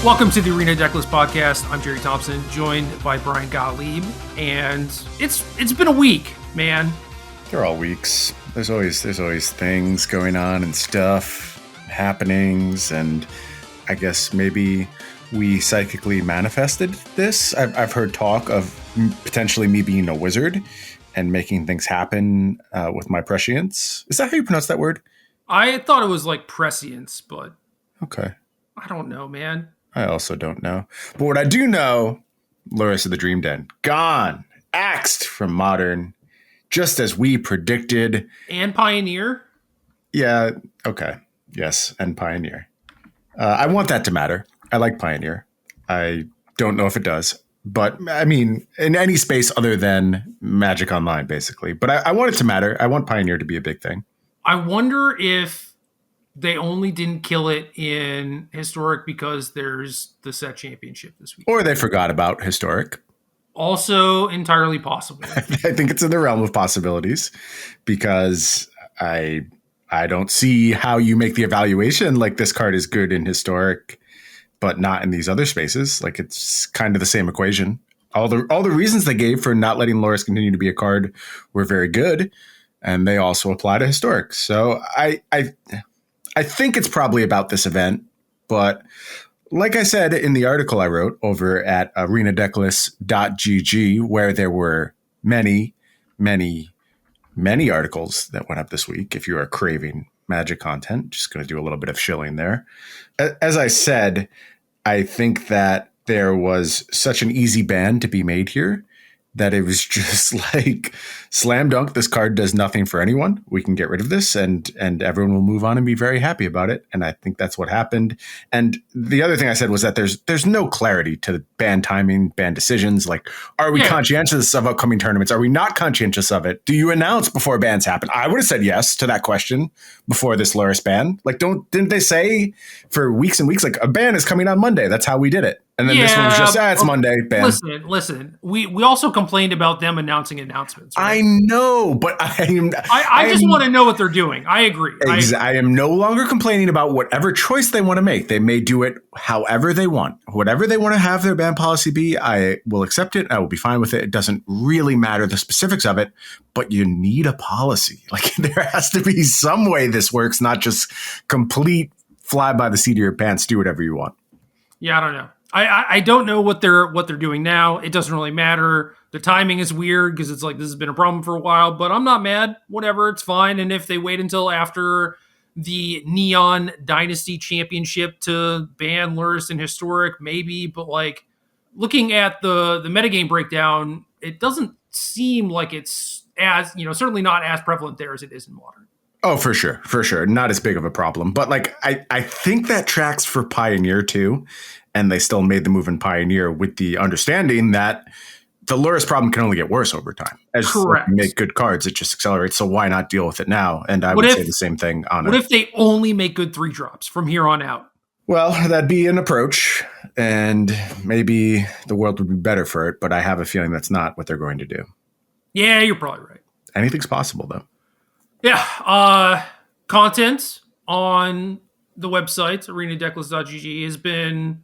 Welcome to the ArenaDecklists podcast. I'm Jerry Thompson, joined by Brian Gottlieb, and it's been a week, man. They're all weeks. There's always things going on and stuff, happenings, and I guess maybe we psychically manifested this. I've heard talk of potentially me being a wizard and making things happen with my prescience. Is that how you pronounce that word? I thought it was like prescience, but okay. I don't know, man. I also don't know. But what I do know, Lurrus of the Dream Den, gone, axed from Modern, just as we predicted. And Pioneer? Yeah, okay. Yes, and Pioneer. I want that to matter. I like Pioneer. I don't know if it does. But, I mean, in any space other than Magic Online, basically. But I want it to matter. I want Pioneer to be a big thing. I wonder if they only didn't kill it in Historic because there's the set championship this week. Or they forgot about Historic. Also entirely possible. I think it's in the realm of possibilities because I don't see how you make the evaluation like this card is good in Historic, but not in these other spaces. Like it's kind of the same equation. All the reasons they gave for not letting Lurrus continue to be a card were very good, and they also apply to Historic. So I think it's probably about this event, but like I said in the article I wrote over at ArenaDecklists.gg, where there were many, many, many articles that went up this week. If you are craving Magic content, just going to do a little bit of shilling there. As I said, I think that there was such an easy ban to be made here that it was just like slam dunk. This card does nothing for anyone. We can get rid of this and everyone will move on and be very happy about it. And I think that's what happened. And the other thing I said was that there's no clarity to ban timing, ban decisions. Like, are we conscientious of upcoming tournaments? Are we not conscientious of it? Do you announce before bans happen? I would have said yes to that question before this Lurrus ban. Like, didn't they say for weeks and weeks, like a ban is coming on Monday. That's how we did it. And then this one was just, it's Monday, ban. Listen. We also complained about them announcing announcements. Right? I know, but I just want to know what they're doing. I agree. I am no longer complaining about whatever choice they want to make. They may do it however they want. Whatever they want to have their ban policy be, I will accept it. I will be fine with it. It doesn't really matter the specifics of it, but you need a policy. Like there has to be some way this works, not just complete fly by the seat of your pants, do whatever you want. Yeah, I don't know. I don't know what they're doing now. It doesn't really matter. The timing is weird because it's like this has been a problem for a while, but I'm not mad. Whatever, it's fine. And if they wait until after the Neon Dynasty Championship to ban Lurrus and Historic, maybe. But like looking at the metagame breakdown, it doesn't seem like it's as, certainly not as prevalent there as it is in Modern. Oh, for sure. Not as big of a problem. But like I think that tracks for Pioneer too. And they still made the move in Pioneer with the understanding that the Lurrus problem can only get worse over time. As you make good cards, it just accelerates. So why not deal with it now? And I would say the same thing on it. What if they only make good 3-drops from here on out? Well, that'd be an approach, and maybe the world would be better for it. But I have a feeling that's not what they're going to do. Yeah, you're probably right. Anything's possible, though. Yeah. Content on the website, ArenaDecklists.gg, has been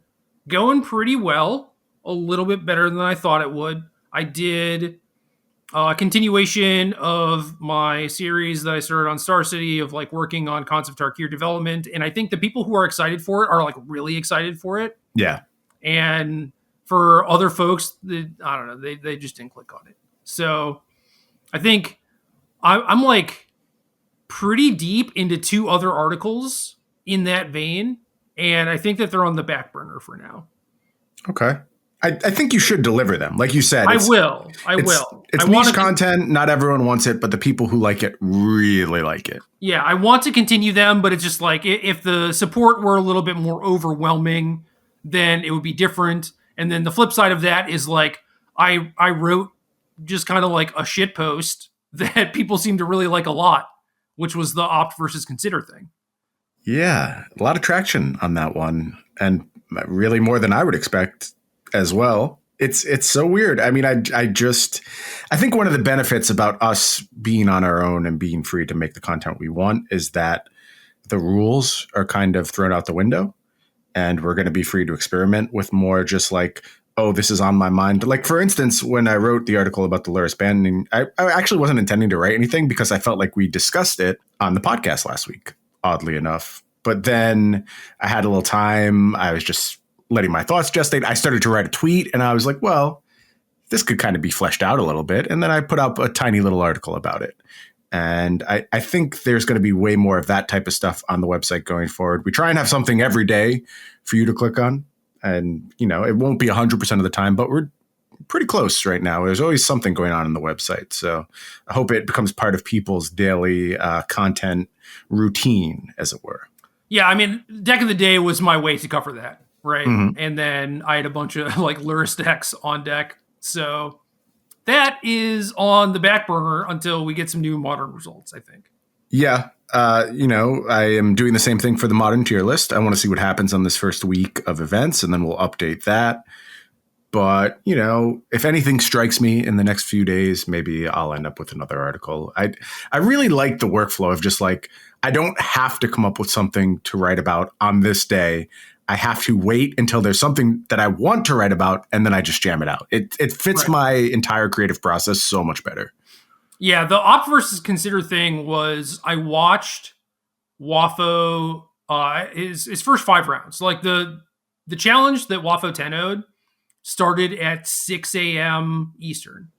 going pretty well, a little bit better than I thought it would. I did a continuation of my series that I started on Star City of like working on Concept Archetype development. And I think the people who are excited for it are like really excited for it. Yeah. And for other folks, I don't know, they just didn't click on it. So I think I'm like pretty deep into 2 other articles in that vein. And I think that they're on the back burner for now. Okay. I think you should deliver them. Like you said. I will. It's niche content. Not everyone wants it, but the people who like it really like it. Yeah, I want to continue them, but it's just like if the support were a little bit more overwhelming, then it would be different. And then the flip side of that is like I wrote just kind of like a shit post that people seem to really like a lot, which was the opt versus consider thing. Yeah, a lot of traction on that one, and really more than I would expect as well. It's so weird. I mean, I think one of the benefits about us being on our own and being free to make the content we want is that the rules are kind of thrown out the window. and we're going to be free to experiment with more just like, oh, this is on my mind. Like, for instance, when I wrote the article about the Lurrus banning, I actually wasn't intending to write anything because I felt like we discussed it on the podcast last week, oddly enough. But then I had a little time. I was just letting my thoughts gestate. I started to write a tweet, and I was like, well, this could kind of be fleshed out a little bit. And then I put up a tiny little article about it. And I think there's going to be way more of that type of stuff on the website going forward. We try and have something every day for you to click on. And, you know, it won't be 100% of the time, but we're pretty close right now. There's always something going on the website. So I hope it becomes part of people's daily content routine, as it were. Yeah, I mean, Deck of the Day was my way to cover that, right? Mm-hmm. And then I had a bunch of like Lurrus decks on deck. So that is on the back burner until we get some new modern results, I think. Yeah. You know, I am doing the same thing for the modern tier list. I want to see what happens on this first week of events, and then we'll update that. But, you know, if anything strikes me in the next few days, maybe I'll end up with another article. I really like the workflow of just like, I don't have to come up with something to write about on this day. I have to wait until there's something that I want to write about, and then I just jam it out. It fits my entire creative process so much better. Yeah, the opt versus consider thing was I watched Wafo his first 5 rounds. Like the challenge that Wafo 10-0'd started at 6 a.m. Eastern.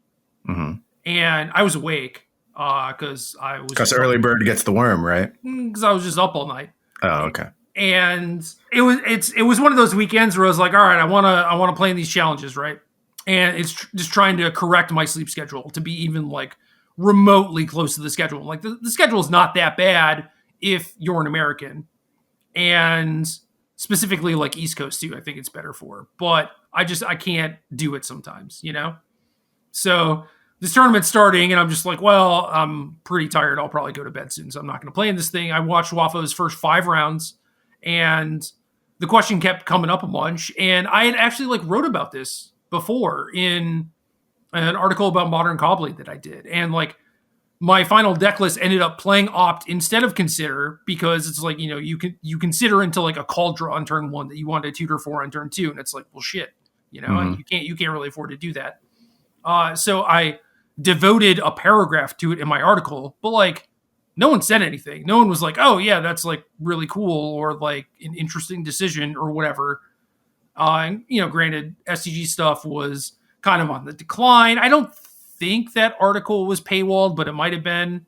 Mm-hmm. And I was awake because Because early bird gets the worm, right? Because I was just up all night. Oh, okay. And it was one of those weekends where I was like, all right, I want to play in these challenges, right? And it's just trying to correct my sleep schedule to be even like remotely close to the schedule. Like the schedule is not that bad if you're an American, and specifically like East Coast too. I think it's better for, but I can't do it sometimes, you know? So this tournament's starting and I'm just like, well, I'm pretty tired. I'll probably go to bed soon. So I'm not going to play in this thing. I watched Wafo's first 5 rounds and the question kept coming up a bunch. And I had actually like wrote about this before in an article about modern Cobbly that I did. And like my final deck list ended up playing opt instead of consider, because it's like, you know, you consider into like a call draw on turn 1 that you want to tutor for on turn 2. And it's like, well, shit, you know, you can't really afford to do that. So I devoted a paragraph to it in my article, but like no one said anything. No one was like, oh yeah, that's like really cool or like an interesting decision or whatever. And you know, granted, SCG stuff was kind of on the decline. I don't think that article was paywalled, but it might have been,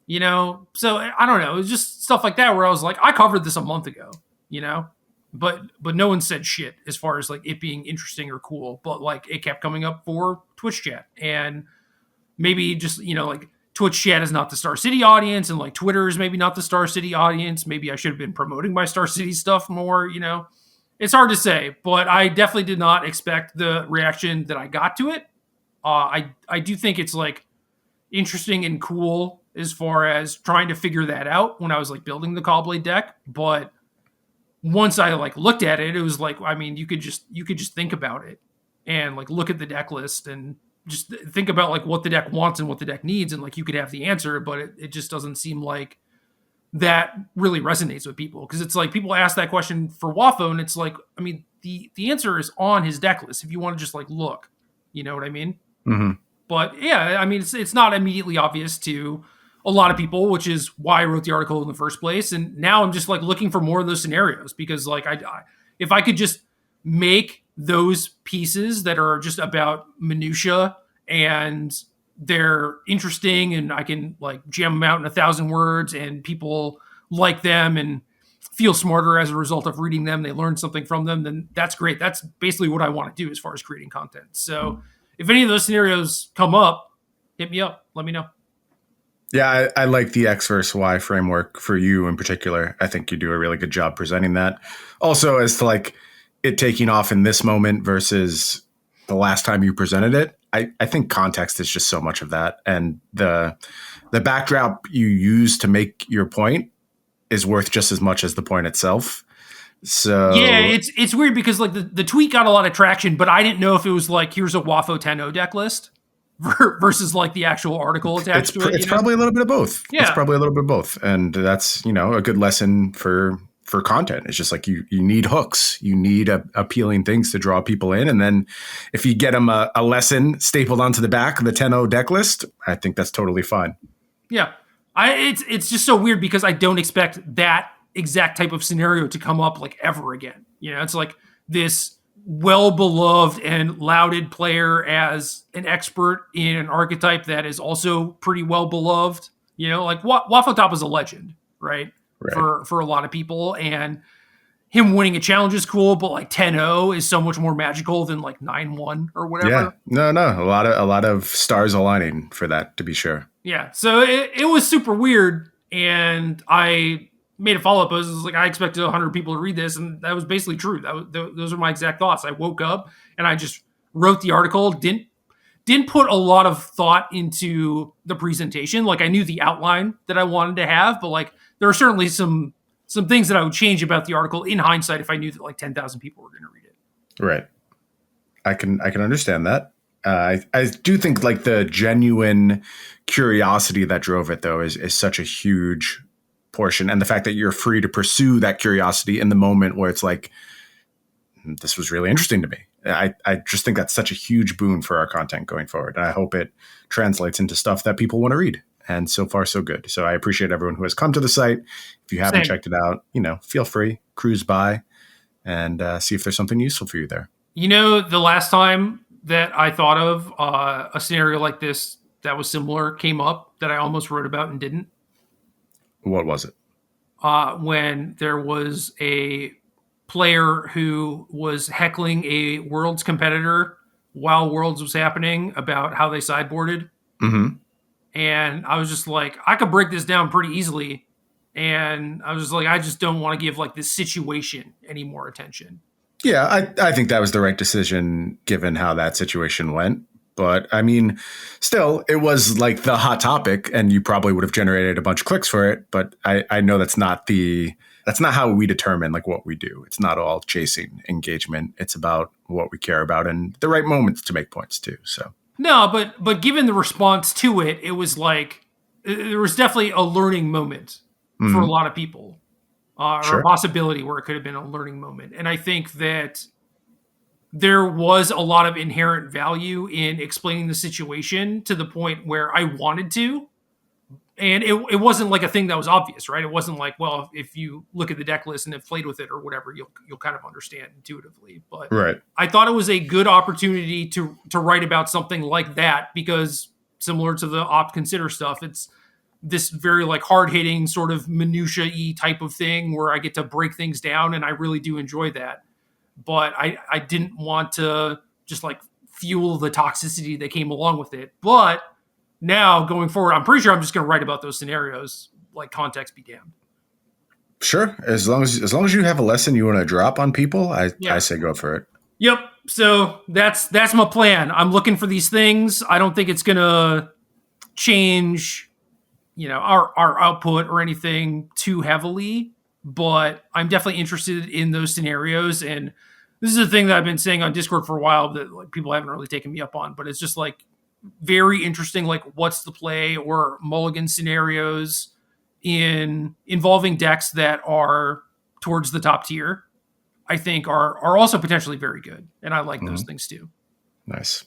you know, so I don't know. It was just stuff like that where I was like, I covered this a month ago, you know, but no one said shit as far as like it being interesting or cool, but like it kept coming up for Twitch chat, and maybe just, you know, like Twitch chat is not the Star City audience, and like Twitter is maybe not the Star City audience. Maybe I should have been promoting my Star City stuff more, you know. It's hard to say, but I definitely did not expect the reaction that I got to it. I do think it's like interesting and cool as far as trying to figure that out when I was like building the Cobbly deck. But once I like looked at it, it was like, I mean, you could just think about it and like look at the deck list and just think about like what the deck wants and what the deck needs. And like, you could have the answer, but it just doesn't seem like that really resonates with people. Cause it's like people ask that question for Wafo and it's like, I mean, the answer is on his deck list if you want to just like look, you know what I mean? Mm-hmm. But yeah, I mean, it's not immediately obvious to a lot of people, which is why I wrote the article in the first place. And now I'm just like looking for more of those scenarios, because like if I could just make those pieces that are just about minutia and they're interesting and I can like jam them out in 1,000 words and people like them and feel smarter as a result of reading them, they learn something from them, then that's great. That's basically what I want to do as far as creating content. So if any of those scenarios come up, hit me up. Let me know. Yeah, I like the X versus Y framework for you in particular. I think you do a really good job presenting that. Also, as to like it taking off in this moment versus the last time you presented it, I think context is just so much of that. And the backdrop you use to make your point is worth just as much as the point itself. So yeah, it's weird because like the tweet got a lot of traction, but I didn't know if it was like, here's a Wafo 10-0 deck list versus like the actual article attached to it. It's probably a little bit of both. Yeah. It's probably a little bit of both. And that's, you know, a good lesson for for content. It's just like you need hooks, you need appealing things to draw people in, and then if you get them a lesson stapled onto the back of the 10-0 deck list, I think that's totally fine. Yeah, it's just so weird because I don't expect that exact type of scenario to come up like ever again. It's like this well-beloved and lauded player as an expert in an archetype that is also pretty well-beloved. Like Waffle Top is a legend, right? For a lot of people, and him winning a challenge is cool, but like 10-0 is so much more magical than like 9-1 or whatever. Yeah, no, a lot of stars aligning for that, to be sure. Yeah, so it was super weird, and I made a follow-up post. It was like, I expected 100 people to read this, and that was basically true. Those are my exact thoughts. I woke up and I just wrote the article, didn't put a lot of thought into the presentation. Like, I knew the outline that I wanted to have, but like there are certainly some things that I would change about the article in hindsight if I knew that like 10,000 people were going to read it. Right. I can understand that. I do think like the genuine curiosity that drove it, though, is such a huge portion. And the fact that you're free to pursue that curiosity in the moment where it's like, this was really interesting to me. I just think that's such a huge boon for our content going forward. And I hope it translates into stuff that people want to read. And so far, so good. So I appreciate everyone who has come to the site. If you haven't checked it out, feel free, cruise by and see if there's something useful for you there. The last time that I thought of a scenario like this that was similar came up that I almost wrote about and didn't. What was it? When there was a player who was heckling a Worlds competitor while Worlds was happening about how they sideboarded. Mm-hmm. And I was just like, I could break this down pretty easily. And I was just like, I just don't want to give like this situation any more attention. Yeah, I think that was the right decision given how that situation went. But I mean, still, it was like the hot topic and you probably would have generated a bunch of clicks for it. But I know that's not how we determine like what we do. It's not all chasing engagement. It's about what we care about and the right moments to make points too. So no, but given the response to it, it was like there was definitely a learning moment for a lot of people, or a possibility where it could have been a learning moment. And I think that there was a lot of inherent value in explaining the situation to the point where I wanted to. And it wasn't like a thing that was obvious, right? It wasn't like, well, if you look at the deck list and have played with it or whatever, you'll kind of understand intuitively. But I thought it was a good opportunity to write about something like that because similar to the opt consider stuff, it's this very like hard hitting sort of minutia-y type of thing where I get to break things down, and I really do enjoy that. But I didn't want to just like fuel the toxicity that came along with it. But now going forward, I'm pretty sure I'm just going to write about those scenarios, like context be damned. Sure. As long as you have a lesson you want to drop on people, I say go for it. Yep. So that's my plan. I'm looking for these things. I don't think it's going to change, our output or anything too heavily, but I'm definitely interested in those scenarios. And this is a thing that I've been saying on Discord for a while that like people haven't really taken me up on, but it's just like very interesting. Like what's the play or mulligan scenarios involving decks that are towards the top tier, I think are also potentially very good. And I like those things too. Nice.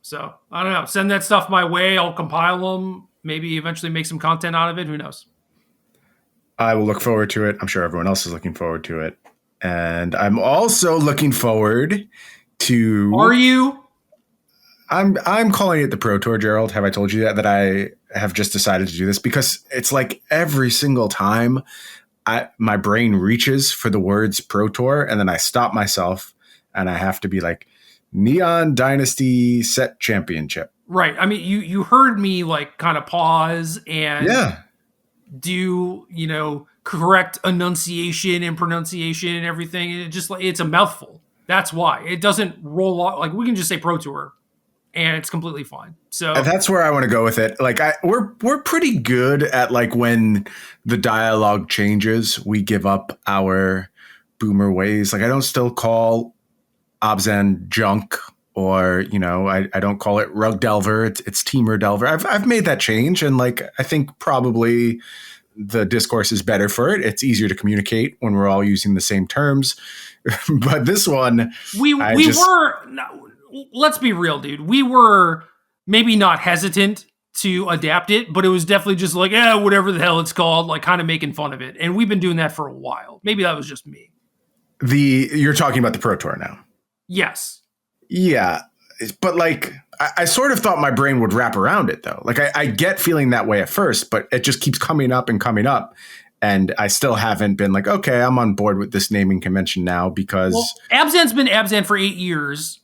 So I don't know, send that stuff my way. I'll compile them, maybe eventually make some content out of it. Who knows? I will look forward to it. I'm sure everyone else is looking forward to it. And I'm also looking forward to... Are you? I'm calling it the Pro Tour, Gerald. Have I told you that I have just decided to do this? Because it's like every single time my brain reaches for the words Pro Tour, and then I stop myself and I have to be like, Neon Dynasty Set Championship. Right. I mean, you heard me like kind of pause and do, correct enunciation and pronunciation and everything. And it just like, it's a mouthful. That's why it doesn't roll off. Like we can just say Pro Tour and it's completely fine. So and that's where I want to go with it. Like we're pretty good at like when the dialogue changes, we give up our boomer ways. Like I don't still call Obzan junk, or I don't call it Rug Delver. It's Teamer Delver. I've made that change, and like I think probably the discourse is better for it. It's easier to communicate when we're all using the same terms. But this one, let's be real, dude. We were maybe not hesitant to adapt it, but it was definitely just like, whatever the hell it's called, like kind of making fun of it. And we've been doing that for a while. Maybe that was just me. You're talking about the Pro Tour now. Yes. Yeah. But like, I sort of thought my brain would wrap around it though. Like I get feeling that way at first, but it just keeps coming up and coming up. And I still haven't been like, okay, I'm on board with this naming convention now because Abzan's been Abzan for 8 years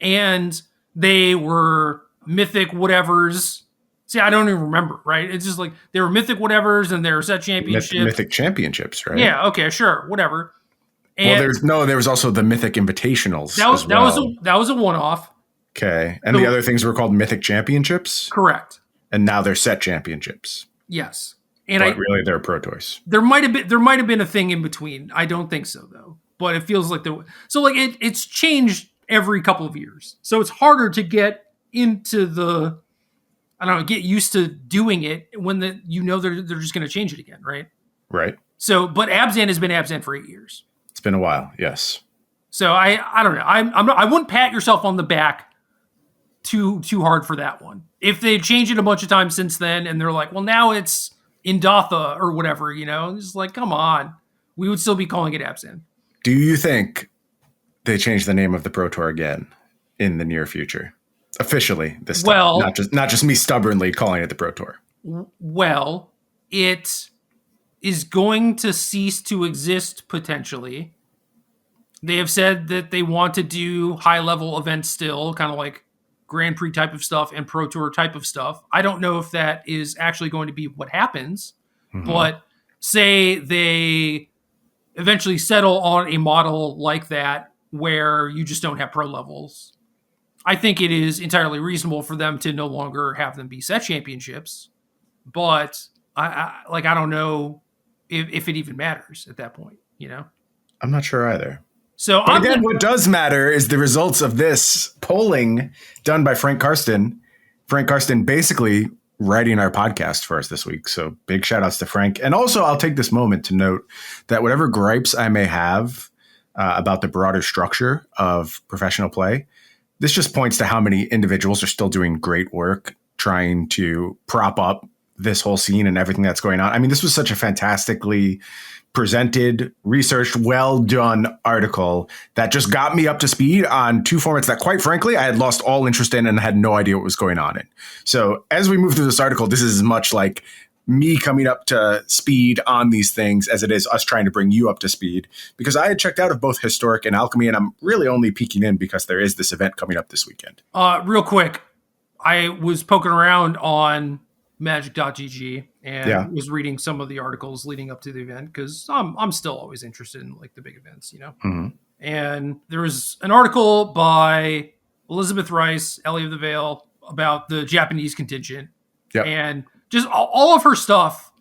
and they were mythic whatevers. See, I don't even remember, right? It's just like they were mythic whatevers and they were set championships. Mythic championships, right? Yeah, okay, sure, whatever. And there was also the Mythic Invitationals. That was a one-off. Okay. And the other things were called Mythic Championships? Correct. And now they're set championships. Yes. But really they're Pro Tours. There might have been a thing in between. I don't think so though. But it feels like it's changed every couple of years. So it's harder to get into get used to doing it when they're just going to change it again, right? Right. So, but Abzan has been Abzan for 8 years. It's been a while, yes. So I don't know. I wouldn't pat yourself on the back too hard for that one. If they changed it a bunch of times since then, and they're like, well, now it's Indatha or whatever, it's like, come on, we would still be calling it Abzan. Do you think they change the name of the Pro Tour again in the near future, officially this time? Well, not just me stubbornly calling it the Pro Tour. Well, it is going to cease to exist potentially. They have said that they want to do high-level events still, kind of like Grand Prix type of stuff and Pro Tour type of stuff. I don't know if that is actually going to be what happens, but say they eventually settle on a model like that where you just don't have pro levels. I think it is entirely reasonable for them to no longer have them be set championships, but I don't know if it even matters at that point, I'm not sure either. So but again, what does matter is the results of this polling done by Frank Karsten. Frank Karsten basically writing our podcast for us this week. So big shout outs to Frank. And also I'll take this moment to note that whatever gripes I may have about the broader structure of professional play, this just points to how many individuals are still doing great work trying to prop up this whole scene and everything that's going on. I mean, this was such a fantastically presented, researched, well done article that just got me up to speed on two formats that, quite frankly, I had lost all interest in and had no idea what was going on in. So as we move through this article, this is as much like me coming up to speed on these things as it is us trying to bring you up to speed, because I had checked out of both Historic and Alchemy, and I'm really only peeking in because there is this event coming up this weekend. Real quick, I was poking around on magic.gg and was reading some of the articles leading up to the event because I'm still always interested in like the big events, And there was an article by Elizabeth Rice, Ellie of the Vale, about the Japanese contingent and just all of her stuff.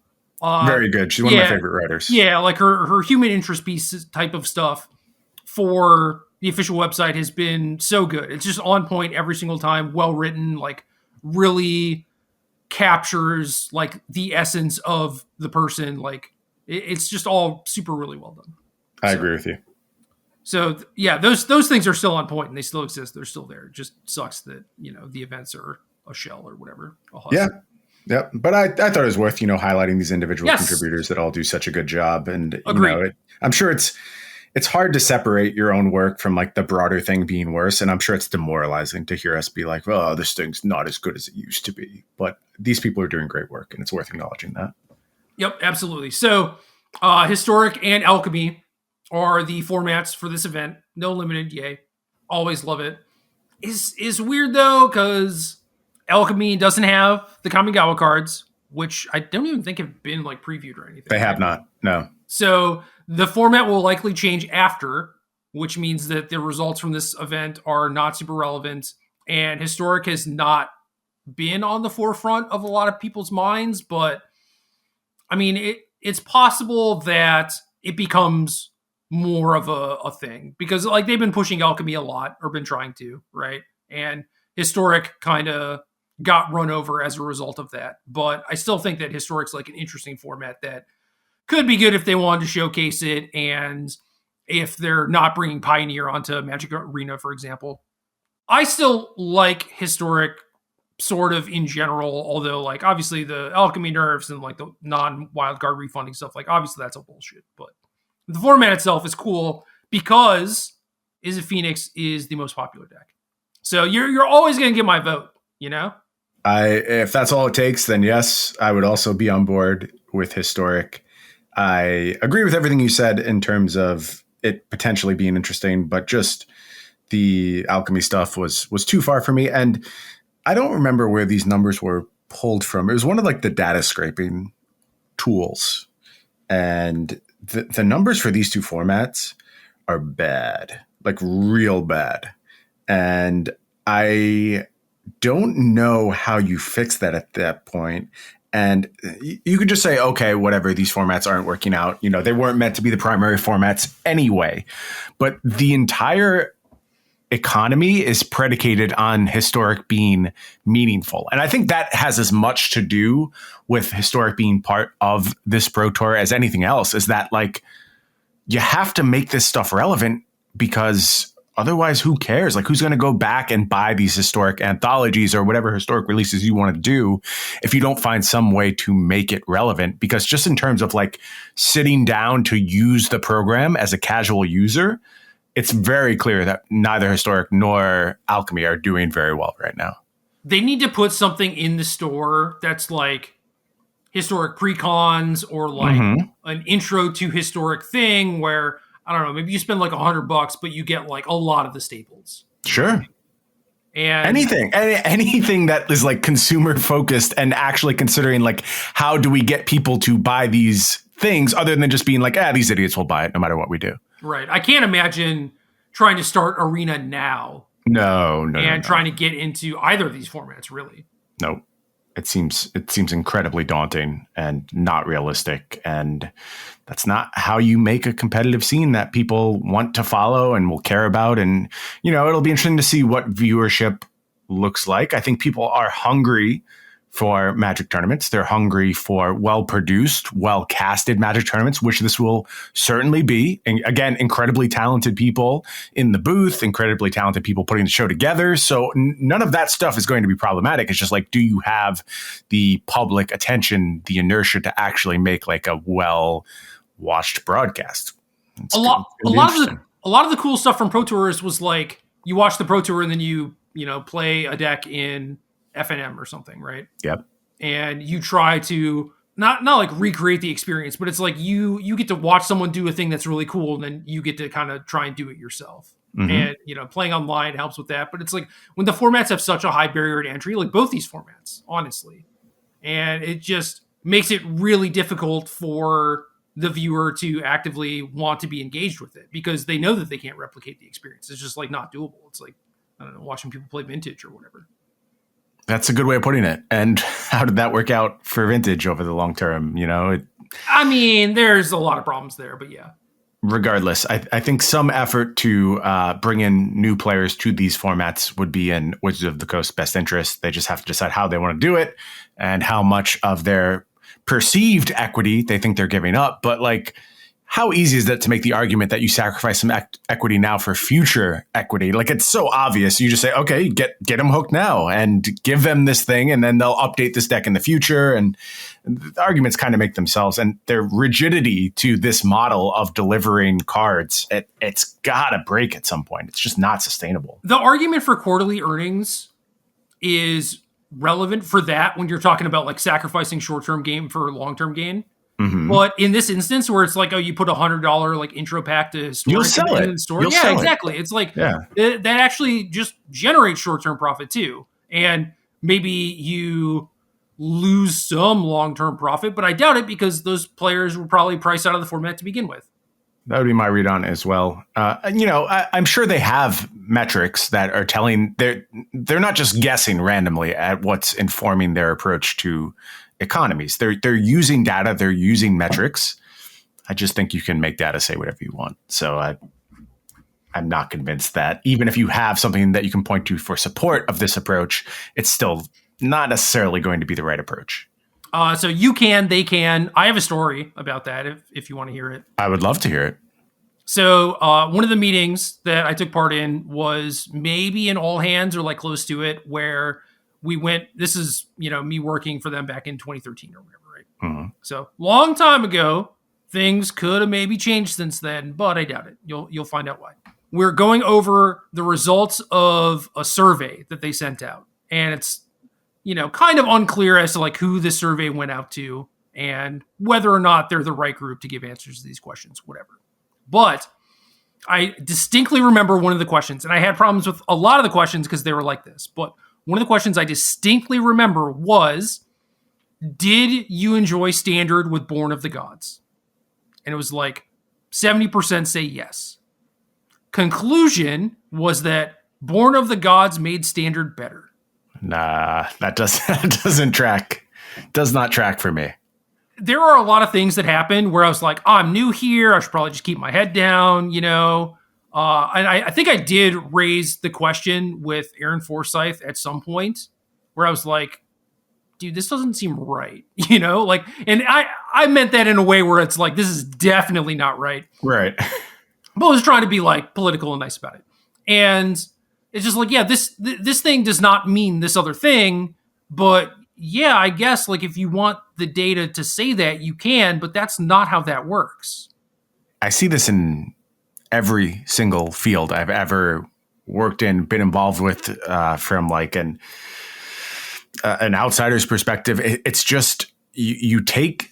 Very good. She's one of my favorite writers. Yeah, like her human interest piece type of stuff for the official website has been so good. It's just on point every single time, well written, like really captures like the essence of the person. Like it's just all super really well done. I agree with you. So yeah, those things are still on point and they still exist. They're still there. It just sucks that, the events are a shell or whatever. Yeah. But I thought it was worth, highlighting these individual contributors that all do such a good job. And, I'm sure it's hard to separate your own work from like the broader thing being worse. And I'm sure it's demoralizing to hear us be like, well, this thing's not as good as it used to be. But these people are doing great work and it's worth acknowledging that. Yep, absolutely. So Historic and Alchemy are the formats for this event. No limited, yay. Always love it. Is weird though, because Alchemy doesn't have the Kamigawa cards, which I don't even think have been like previewed or anything. They have not, no. So the format will likely change after, which means that the results from this event are not super relevant. And Historic has not been on the forefront of a lot of people's minds, but I mean, it's possible that it becomes more of a thing because like they've been pushing Alchemy a lot or been trying to, right? And Historic kind of got run over as a result of that. But I still think that Historic's like an interesting format that could be good if they wanted to showcase it, and if they're not bringing Pioneer onto Magic Arena, for example. I still like Historic sort of in general, although like obviously the alchemy nerfs and like the non-wildcard refunding stuff, like obviously that's a bullshit. But the format itself is cool because Is it Phoenix is the most popular deck. So you're always going to get my vote, you know? If that's all it takes, then yes, I would also be on board with Historic. I agree with everything you said in terms of it potentially being interesting, but just the alchemy stuff was too far for me. And I don't remember where these numbers were pulled from. It was one of like the data scraping tools. And the numbers for these two formats are bad, like real bad. And I don't know how you fix that at that point. And you could just say, okay, whatever, these formats aren't working out. You know, they weren't meant to be the primary formats anyway. But the entire economy is predicated on Historic being meaningful. And I think that has as much to do with Historic being part of this Pro Tour as anything else, is that like you have to make this stuff relevant, because otherwise who cares? Like, who's going to go back and buy these Historic anthologies or whatever Historic releases you want to do if you don't find some way to make it relevant? Because just in terms of like sitting down to use the program as a casual user, it's very clear that neither Historic nor Alchemy are doing very well right now. They need to put something in the store that's like Historic precons or like an intro to Historic thing where, I don't know, maybe you spend like $100, but you get like a lot of the staples. Sure. And anything that is like consumer focused and actually considering like, how do we get people to buy these things other than just being like, these idiots will buy it no matter what we do. Right. I can't imagine trying to start Arena now. No. Trying to get into either of these formats, really. No. It seems incredibly daunting and not realistic. And that's not how you make a competitive scene that people want to follow and will care about. And, you know, it'll be interesting to see what viewership looks like. I think people are hungry for Magic tournaments. They're hungry for well-produced, well-casted Magic tournaments, which this will certainly be. And again, incredibly talented people in the booth, incredibly talented people putting the show together. So none of that stuff is going to be problematic. It's just like, do you have the public attention, the inertia to actually make like a well-watched broadcast? A lot of the cool stuff from Pro Tours was like, you watch the Pro Tour and then you play a deck in FNM or something, right? Yep. And you try to not like recreate the experience, but it's like you get to watch someone do a thing that's really cool, and then you get to kind of try and do it yourself. And playing online helps with that. But it's like when the formats have such a high barrier to entry, like both these formats, honestly, and it just makes it really difficult for the viewer to actively want to be engaged with it, because they know that they can't replicate the experience. It's just like not doable. It's like, I don't know, watching people play Vintage or whatever. That's a good way of putting it. And how did that work out for Vintage over the long term? You know, I mean, there's a lot of problems there, but yeah. Regardless, I think some effort to bring in new players to these formats would be in Wizards of the Coast's best interest. They just have to decide how they want to do it and how much of their perceived equity they think they're giving up. But like, how easy is that to make the argument that you sacrifice some equity now for future equity? Like, it's so obvious. You just say, okay, get them hooked now and give them this thing, and then they'll update this deck in the future. And the arguments kind of make themselves, and their rigidity to this model of delivering cards, it's got to break at some point. It's just not sustainable. The argument for quarterly earnings is relevant for that when you're talking about like sacrificing short-term gain for long-term gain. But in this instance where it's like, oh, you put $100 like intro pack to Historic, you'll sell it. In the store. Yeah, exactly. It's like that actually just generates short-term profit too. And maybe you lose some long-term profit, but I doubt it, because those players were probably priced out of the format to begin with. That would be my read on it as well. I'm sure they have metrics that are telling they're not just guessing randomly at what's informing their approach to economies. They're using data, they're using metrics. I just think you can make data say whatever you want. So I'm not convinced that even if you have something that you can point to for support of this approach, it's still not necessarily going to be the right approach. So you can, they can. I have a story about that if you want to hear it. I would love to hear it. So one of the meetings that I took part in was maybe an all hands or like close to it, where we went, this is, me working for them back in 2013 or whatever, right? Mm-hmm. So long time ago, things could have maybe changed since then, but I doubt it. You'll find out why. We're going over the results of a survey that they sent out. And it's, kind of unclear as to like who the survey went out to and whether or not they're the right group to give answers to these questions, whatever. But I distinctly remember one of the questions, and I had problems with a lot of the questions because they were like this. But one of the questions I distinctly remember was, did you enjoy Standard with Born of the Gods? And it was like 70% say yes. Conclusion was that Born of the Gods made Standard better. Nah, that doesn't track. Does not track for me. There are a lot of things that happened where I was like, I'm new here. I should probably just keep my head down, And I think I did raise the question with Aaron Forsyth at some point where I was like, dude, this doesn't seem right, and I meant that in a way where it's like, this is definitely not right. Right. But I was trying to be like political and nice about it. And it's just like, yeah, this thing does not mean this other thing, but yeah, I guess like if you want the data to say that, you can, but that's not how that works. I see this in every single field I've ever worked in, been involved with, from like an outsider's perspective. It's just you take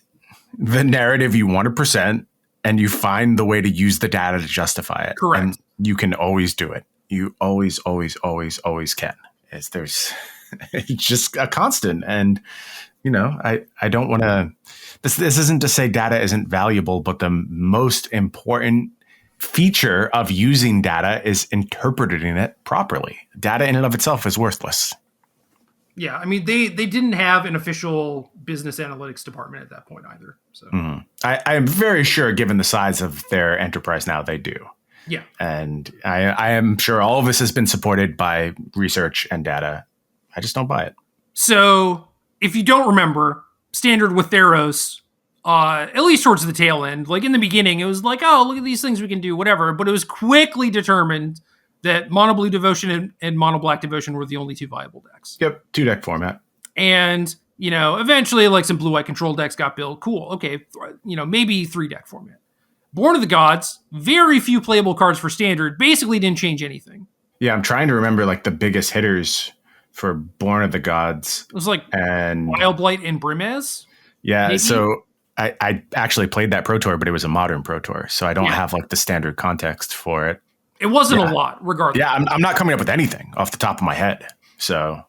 the narrative you want to present and you find the way to use the data to justify it. Correct. And you can always do it. You always can. There's it's just a constant. And, I don't want to, this isn't to say data isn't valuable, but the most important feature of using data is interpreting it properly. Data in and of itself is worthless. Yeah. I mean, they didn't have an official business analytics department at that point either. So I am very sure, given the size of their enterprise now, they do. Yeah. And I am sure all of this has been supported by research and data. I just don't buy it. So if you don't remember, Standard with Theros, at least towards the tail end, like in the beginning, it was like, oh, look at these things we can do, whatever. But it was quickly determined that Mono Blue Devotion and Mono Black Devotion were the only two viable decks. Yep. 2-deck format. And, eventually like some blue-white control decks got built. Cool. Okay. Maybe 3-deck format. Born of the Gods, very few playable cards for Standard, basically didn't change anything. Yeah, I'm trying to remember like the biggest hitters for Born of the Gods. It was like and Wild Blight and Brimaz. Yeah, maybe? So I actually played that Pro Tour, but it was a modern Pro Tour, so I don't have like the standard context for it. It wasn't a lot, regardless. Yeah, I'm not coming up with anything off the top of my head. So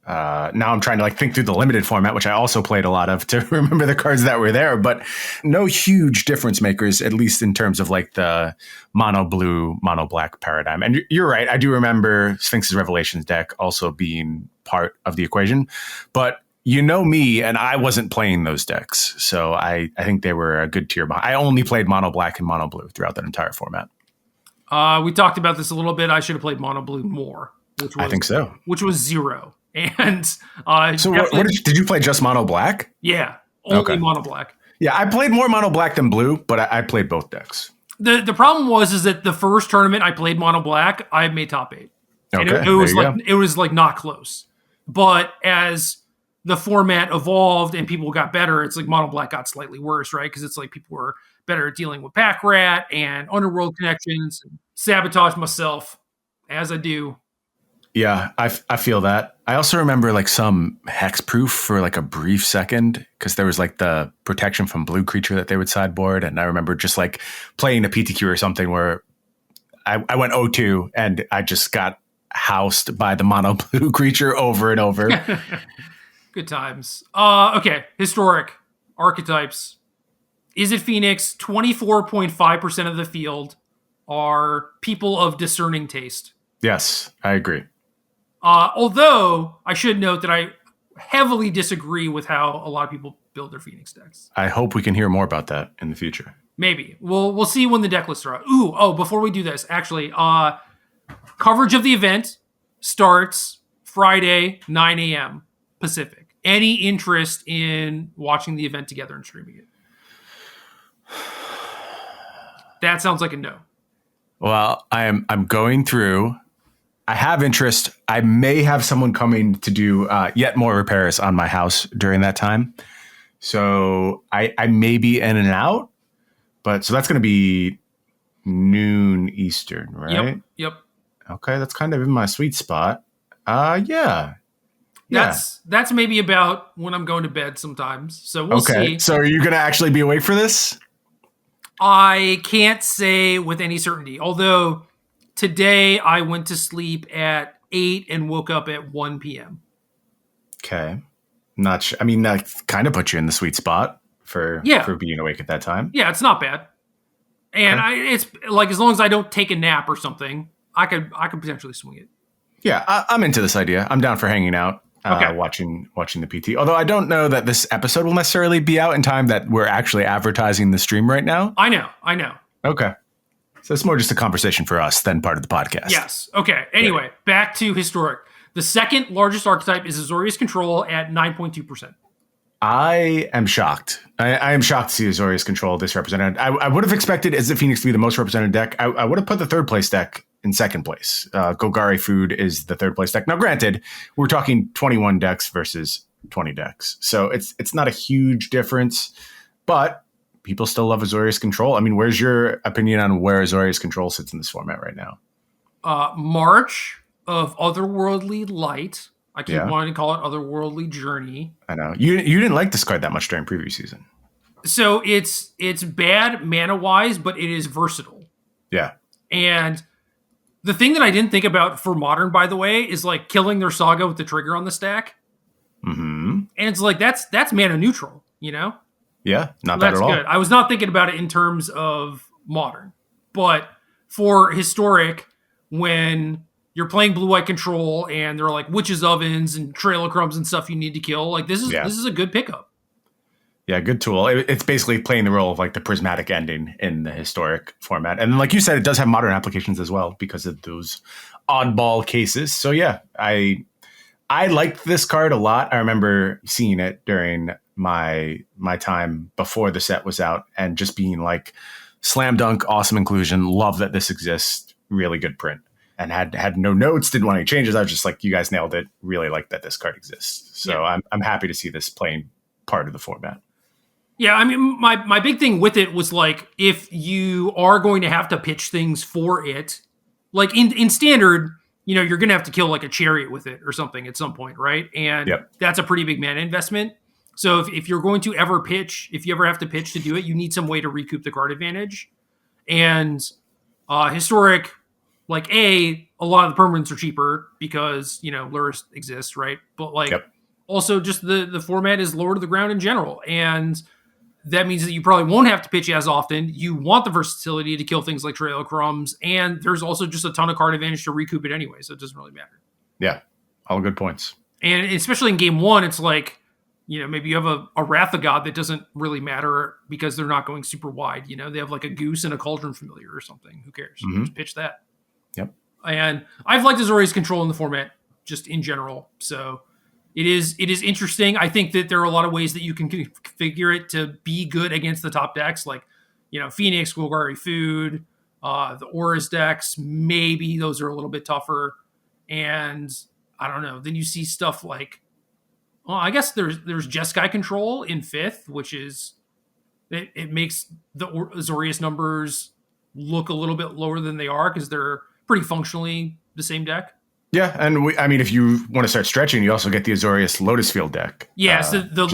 now I'm trying to like think through the limited format, which I also played a lot of, to remember the cards that were there, but no huge difference makers, at least in terms of like the mono blue, mono black paradigm. And you're right. I do remember Sphinx's Revelations deck also being part of the equation, but me, and I wasn't playing those decks. So I think they were a good tier behind. I only played mono black and mono blue throughout that entire format. We talked about this a little bit. I should have played mono blue more. I think so. Which was 0. And so what did you play? Just mono black? Yeah, only mono black. Yeah, I played more mono black than blue, but I played both decks. The problem is that the first tournament I played mono black, I made top 8. And okay, it was like not close. But as the format evolved and people got better, it's like mono black got slightly worse, right? Because it's like people were better at dealing with pack rat and underworld connections, and sabotage myself as I do. Yeah, I feel that. I also remember like some hexproof for like a brief second, because there was like the protection from blue creature that they would sideboard. And I remember just like playing a PTQ or something where I went 0-2 and I just got housed by the mono blue creature over and over. Good times. Okay, historic archetypes. Is it Phoenix? 24.5% of the field are people of discerning taste. Yes, I agree. Although I should note that I heavily disagree with how a lot of people build their Phoenix decks. I hope we can hear more about that in the future. Maybe. We'll see when the deck lists are out. Before we do this, actually, coverage of the event starts Friday, 9 a.m. Pacific. Any interest in watching the event together and streaming it? That sounds like a no. Well, I'm going through. I have interest. I may have someone coming to do yet more repairs on my house during that time. So I may be in and out, but so that's going to be noon Eastern, right? Yep. Okay, that's kind of in my sweet spot. Yeah. That's maybe about when I'm going to bed sometimes. So we'll see. So are you going to actually be awake for this? I can't say with any certainty. Although today I went to sleep at 8 and woke up at 1 p.m. Okay. Not sure. I mean, that kind of puts you in the sweet spot for being awake at that time. Yeah, it's not bad. And it's like, as long as I don't take a nap or something, I could potentially swing it. Yeah, I'm into this idea. I'm down for hanging out, watching the PT. Although I don't know that this episode will necessarily be out in time that we're actually advertising the stream right now. I know. Okay. So it's more just a conversation for us than part of the podcast. Yes. Okay. Anyway, back to Historic. The second largest archetype is Azorius Control at 9.2%. I am shocked. I am shocked to see Azorius Control this represented. I would have expected Is It Phoenix to be the most represented deck. I would have put the third place deck in second place. Golgari Food is the third place deck. Now, granted, we're talking 21 decks versus 20 decks. So it's not a huge difference, but people still love Azorius Control. I mean, where's your opinion on where Azorius Control sits in this format right now? March of Otherworldly Light. I keep wanting to call it Otherworldly Journey. I know. You didn't like this card that much during preview season. So it's bad mana-wise, but it is versatile. Yeah. And the thing that I didn't think about for Modern, by the way, is like killing their Saga with the trigger on the stack. Mm-hmm. And it's like, that's mana neutral, you know? Yeah, not bad at all. That's good. I was not thinking about it in terms of Modern. But for Historic, when you're playing blue-white control and there are like witches ovens and trail of crumbs and stuff you need to kill, like this is a good pickup. Yeah, good tool. It's basically playing the role of like the prismatic ending in the Historic format. And like you said, it does have Modern applications as well because of those oddball cases. So yeah, I liked this card a lot. I remember seeing it during my time before the set was out and just being like, slam dunk, awesome inclusion, love that this exists, really good print. And had no notes, didn't want any changes. I was just like, you guys nailed it. Really like that this card exists. So yeah. I'm happy to see this playing part of the format. Yeah, I mean, my big thing with it was like, if you are going to have to pitch things for it, like in Standard, you know, you're going to have to kill like a chariot with it or something at some point, right? And that's a pretty big mana investment. So if you're going to ever pitch, if you ever have to pitch to do it, you need some way to recoup the card advantage. And Historic, like a lot of the permanents are cheaper because, you know, Lurrus exists, right? But like also just the format is lower to the ground in general. And that means that you probably won't have to pitch as often. You want the versatility to kill things like Trail of Crumbs. And there's also just a ton of card advantage to recoup it anyway. So it doesn't really matter. Yeah. All good points. And especially in game one, it's like, you know, maybe you have a Wrath of God that doesn't really matter because they're not going super wide. You know, they have like a Goose and a Cauldron Familiar or something. Who cares? Mm-hmm. Just pitch that. Yep. And I've liked Azorius Control in the format just in general. So it is interesting. I think that there are a lot of ways that you can configure it to be good against the top decks, like, you know, Phoenix, Golgari Food, the Aura's decks. Maybe those are a little bit tougher. And I don't know. Then you see stuff like, well, I guess there's Jeskai Control in 5th, which is it makes the Azorius numbers look a little bit lower than they are because they're pretty functionally the same deck. Yeah, and I mean, if you want to start stretching, you also get the Azorius Lotus Field deck. Yeah, so the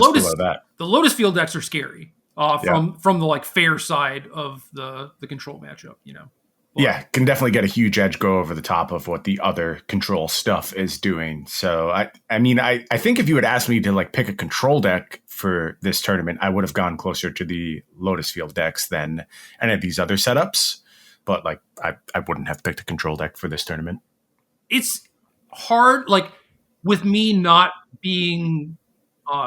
Lotus Field decks are scary from the like fair side of the control matchup, you know. But, yeah, can definitely get a huge edge, go over the top of what the other control stuff is doing. So I mean, I think if you had asked me to like pick a control deck for this tournament, I would have gone closer to the Lotus Field decks than any of these other setups. But like, I wouldn't have picked a control deck for this tournament. It's hard, like with me not being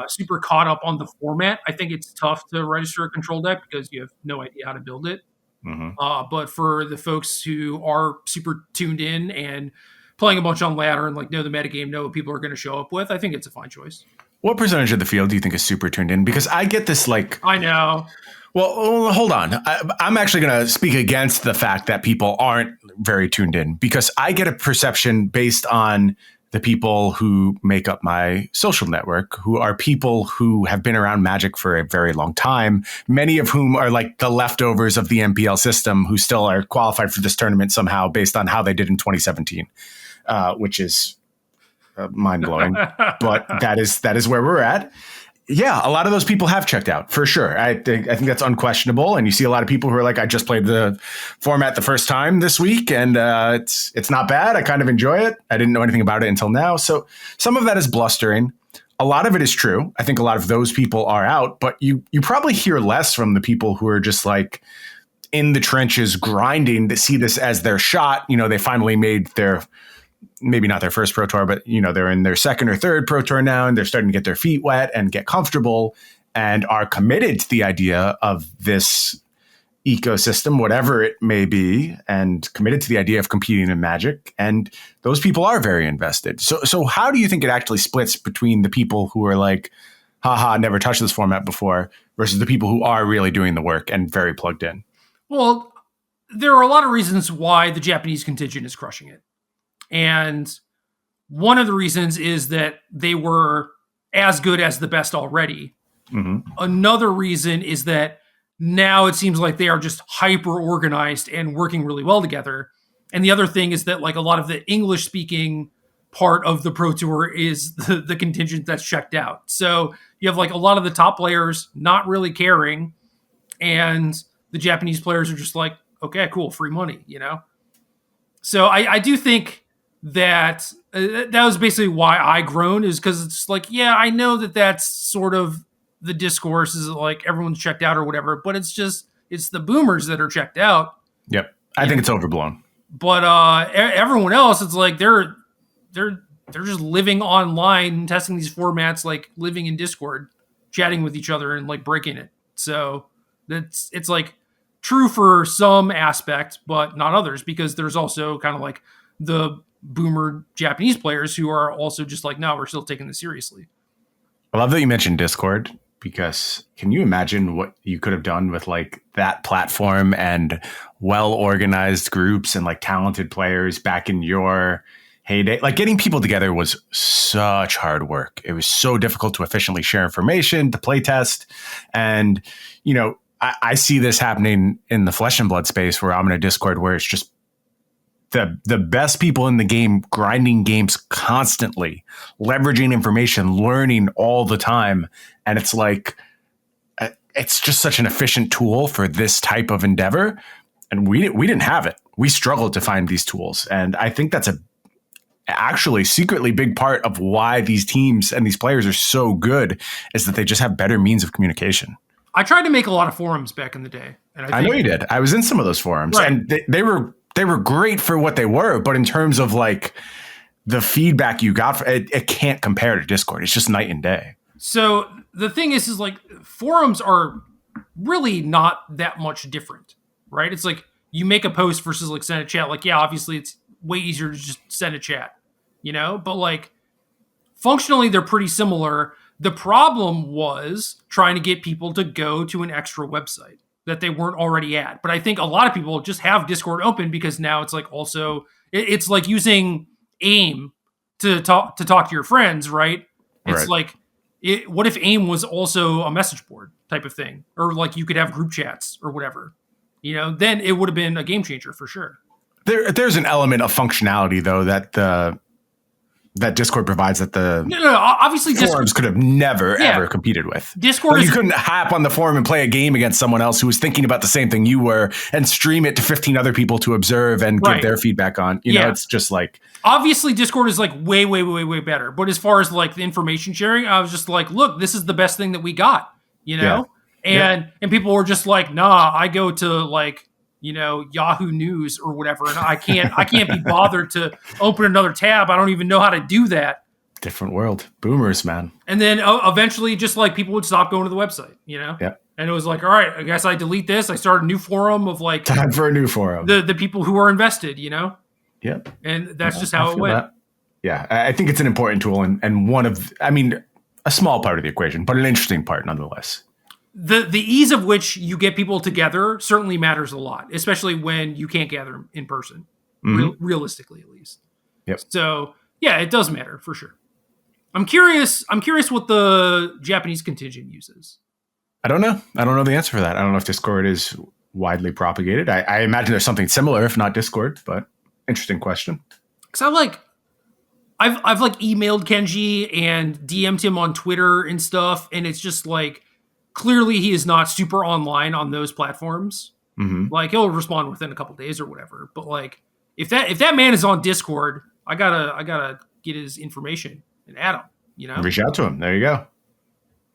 super caught up on the format. I think it's tough to register a control deck because you have no idea how to build it. Mm-hmm. But for the folks who are super tuned in and playing a bunch on ladder and like know the metagame, know what people are going to show up with, I think it's a fine choice. What percentage of the field do you think is super tuned in? Because I get this like, I know. well, hold on. I'm actually going to speak against the fact that people aren't very tuned in, because I get a perception based on the people who make up my social network, who are people who have been around Magic for a very long time, many of whom are like the leftovers of the MPL system who still are qualified for this tournament somehow based on how they did in 2017, which is mind blowing. But that is where we're at. Yeah, a lot of those people have checked out for sure. I think that's unquestionable. And you see a lot of people who are like, I just played the format the first time this week, and it's not bad. I kind of enjoy it. I didn't know anything about it until now. So some of that is blustering. A lot of it is true. I think a lot of those people are out, but you probably hear less from the people who are just like in the trenches grinding to see this as their shot. You know, they finally made their, maybe not their first Pro Tour, but, you know, they're in their second or third Pro Tour now, and they're starting to get their feet wet and get comfortable and are committed to the idea of this ecosystem, whatever it may be, and committed to the idea of competing in Magic. And those people are very invested. So how do you think it actually splits between the people who are like, haha, never touched this format before, versus the people who are really doing the work and very plugged in? Well, there are a lot of reasons why the Japanese contingent is crushing it. And one of the reasons is that they were as good as the best already. Mm-hmm. Another reason is that now it seems like they are just hyper organized and working really well together. And the other thing is that like a lot of the English speaking part of the Pro Tour is the contingent that's checked out. So you have like a lot of the top players not really caring, and the Japanese players are just like, okay, cool, free money, you know? So I do think that was basically why I groaned, is because it's like, yeah, I know that that's sort of the discourse is like everyone's checked out or whatever, but it's the boomers that are checked out. Yep. I think it's overblown. But everyone else, it's like they're just living online, testing these formats, like living in Discord, chatting with each other and like breaking it. So it's like true for some aspect, but not others, because there's also kind of like the boomer Japanese players who are also just like, no, we're still taking this seriously. I love that you mentioned Discord, because can you imagine what you could have done with like that platform and well-organized groups and like talented players back in your heyday? Like getting people together was such hard work. It was so difficult to efficiently share information, to play test. And, you know, I see this happening in the Flesh and Blood space, where I'm in a Discord where it's just the best people in the game grinding games constantly, leveraging information, learning all the time. And it's like, it's just such an efficient tool for this type of endeavor. And we didn't have it. We struggled to find these tools. And I think that's actually secretly big part of why these teams and these players are so good, is that they just have better means of communication. I tried to make a lot of forums back in the day. And I know you did. I was in some of those forums, right. And they were great for what they were, but in terms of like the feedback you got, it can't compare to Discord. It's just night and day. So the thing is like forums are really not that much different, right? It's like you make a post versus like send a chat. Like, yeah, obviously it's way easier to just send a chat, you know, but like functionally they're pretty similar. The problem was trying to get people to go to an extra website that they weren't already at. But I think a lot of people just have Discord open because now it's like also it's like using AIM to talk to your friends, right? It's right. Like, what if AIM was also a message board type of thing, or like you could have group chats or whatever, you know? Then it would have been a game changer for sure. There's an element of functionality though that Discord provides that the obviously forums could have never ever competed with. Discord, you couldn't hop on the forum and play a game against someone else who was thinking about the same thing you were, and stream it to 15 other people to observe and give their feedback on. You know, it's just like, obviously Discord is like way better. But as far as like the information sharing, I was just like, look, this is the best thing that we got, you know? Yeah. And people were just like, nah, I go to like, you know, Yahoo News or whatever, and I can't be bothered to open another tab. I don't even know how to do that. Different world. Boomers, man. And then eventually just like people would stop going to the website, you know? Yeah. And it was like, all right, I guess I delete this. I start a new forum of like time for a new forum. The people who are invested, you know? Yep. And that's just how it went. That. Yeah. I think it's an important tool, and one of, I mean, a small part of the equation, but an interesting part nonetheless. The ease of which you get people together certainly matters a lot, especially when you can't gather in person, realistically at least. Yep. So yeah, it does matter for sure. I'm curious what the Japanese contingent uses. I don't know. I don't know the answer for that. I don't know if Discord is widely propagated. I imagine there's something similar, if not Discord, but interesting question. Because I've like emailed Kenji and DM'd him on Twitter and stuff, and it's just like clearly he is not super online on those platforms. Like he'll respond within a couple days or whatever. But like if that man is on Discord, I gotta get his information and add him. You know, reach out to him. There you go.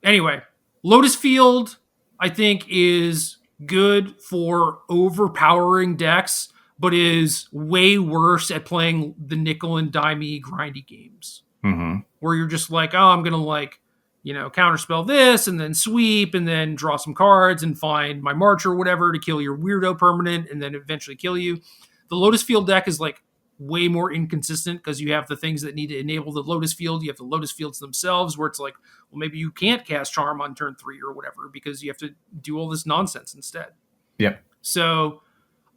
Anyway, Lotus Field I think is good for overpowering decks, but is way worse at playing the nickel and dimey grindy games. Where you're just like, oh, I'm gonna like, you know, counterspell this and then sweep and then draw some cards and find my march or whatever to kill your weirdo permanent and then eventually kill you. The Lotus Field deck is like way more inconsistent because you have the things that need to enable the Lotus Field. You have the Lotus Fields themselves where it's like, well, maybe you can't cast Charm on turn 3 or whatever because you have to do all this nonsense instead. Yep. So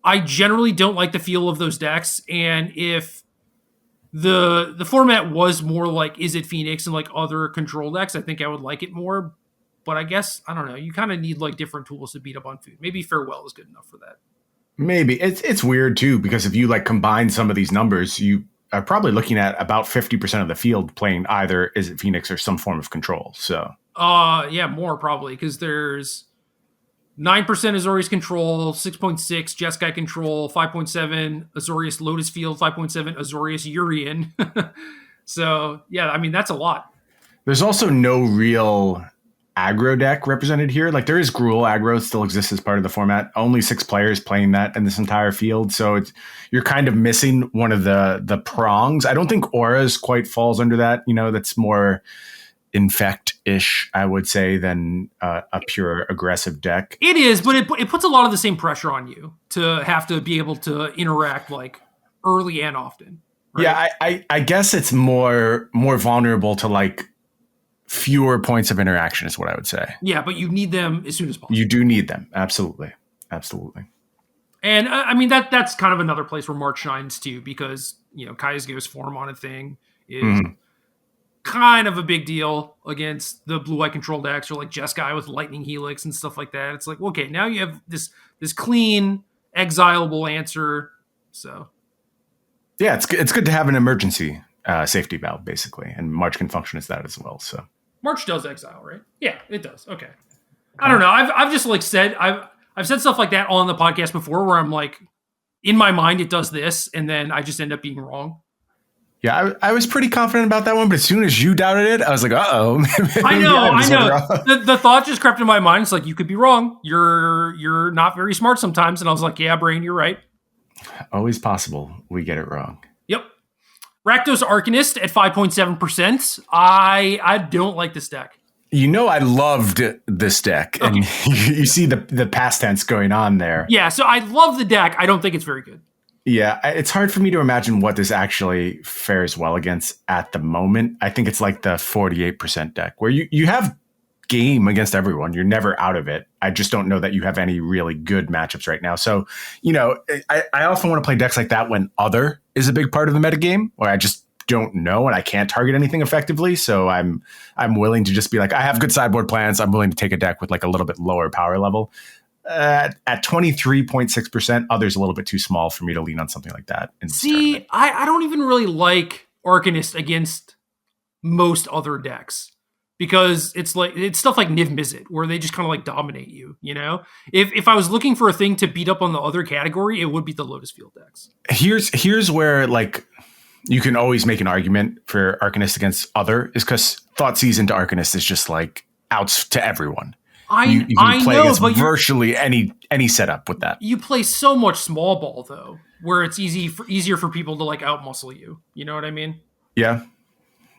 I generally don't like the feel of those decks. And if the format was more like Is It Phoenix and like other control decks, I think I would like it more. But I guess, I don't know, you kind of need like different tools to beat up on food. Maybe Farewell is good enough for that. Maybe. It's weird too, because if you like combine some of these numbers, you are probably looking at about 50% of the field playing either Is It Phoenix or some form of control. So yeah, more probably, because there's 9% Azorius control, 6.6 Jeskai control, 5.7 Azorius Lotus Field, 5.7 Azorius Urian. So yeah, I mean that's a lot. There's also no real aggro deck represented here. Like there is Gruul aggro still exists as part of the format. Only 6 players playing that in this entire field. So you're kind of missing one of the prongs. I don't think Auras quite falls under that. You know, that's more infect-ish, I would say, than a pure aggressive deck. It is, but it puts a lot of the same pressure on you to have to be able to interact like early and often. Right? Yeah, I guess it's more vulnerable to like fewer points of interaction is what I would say. Yeah, but you need them as soon as possible. You do need them. Absolutely. And I mean, that's kind of another place where March shines too, because, you know, Kaizu's form on a thing is kind of a big deal against the blue-eye control decks or like Jeskai with Lightning Helix and stuff like that. It's like, okay, now you have this clean, exilable answer. So yeah, it's good to have an emergency safety valve, basically. And March can function as that as well. So March does exile, right? Yeah, it does. Okay. I don't know. I've just like said, I've said stuff like that on the podcast before where I'm like, in my mind, it does this. And then I just end up being wrong. Yeah, I was pretty confident about that one. But as soon as you doubted it, I was like, uh-oh. I know. The thought just crept in my mind. It's like, you could be wrong. You're not very smart sometimes. And I was like, yeah, brain, you're right. Always possible. We get it wrong. Yep. Rakdos Arcanist at 5.7%. I don't like this deck. You know, I loved this deck. Okay. And you see the past tense going on there. Yeah, so I love the deck. I don't think it's very good. Yeah, it's hard for me to imagine what this actually fares well against at the moment. I think it's like the 48% deck where you have game against everyone. You're never out of it. I just don't know that you have any really good matchups right now. So, you know, I often want to play decks like that when other is a big part of the metagame where I just don't know and I can't target anything effectively. So I'm willing to just be like, I have good sideboard plans. I'm willing to take a deck with like a little bit lower power level. At 23.6%, others a little bit too small for me to lean on something like that. See, I don't even really like Arcanist against most other decks because it's stuff like Niv Mizzet where they just kind of like dominate you, you know? If I was looking for a thing to beat up on the other category, it would be the Lotus Field decks. Here's where like you can always make an argument for Arcanist against other is because Thoughtseize into Arcanist is just like outs to everyone. You can play against virtually any setup with that. You play so much small ball though, where it's easier for people to like outmuscle you. You know what I mean? Yeah.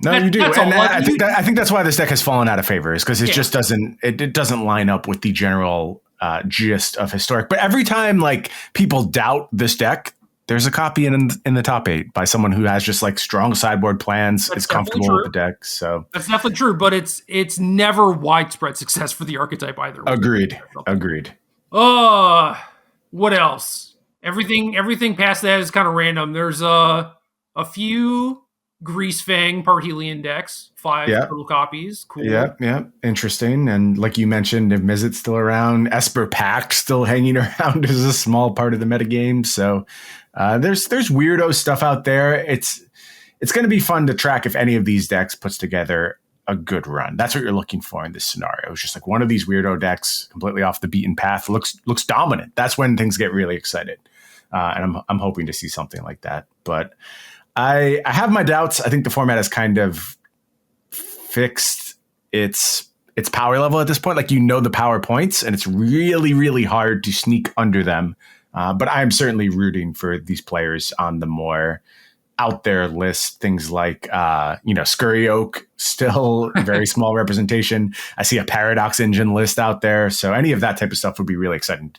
No, you do. And I think that's why this deck has fallen out of favor is because it just doesn't line up with the general gist of Historic. But every time like people doubt this deck, there's a copy in the top 8 by someone who has just like strong sideboard plans. That's is comfortable with the deck. So that's definitely true, but it's never widespread success for the archetype either. Agreed. What else? Everything past that is kind of random. There's a few Greasefang Parhelion decks, 5 total copies. Cool. Yeah. Interesting. And like you mentioned, if Mizzet's still around, Esper Pack still hanging around as a small part of the metagame. So there's weirdo stuff out there. It's going to be fun to track if any of these decks puts together a good run. That's what you're looking for in this scenario. It's just like one of these weirdo decks completely off the beaten path looks dominant. That's when things get really excited. And I'm hoping to see something like that. But I have my doubts. I think the format has kind of fixed its power level at this point. Like, the power points, and it's really, really hard to sneak under them. But I'm certainly rooting for these players on the more out there list. Things like, Scurry Oak, still very small representation. I see a Paradox Engine list out there. So any of that type of stuff would be really exciting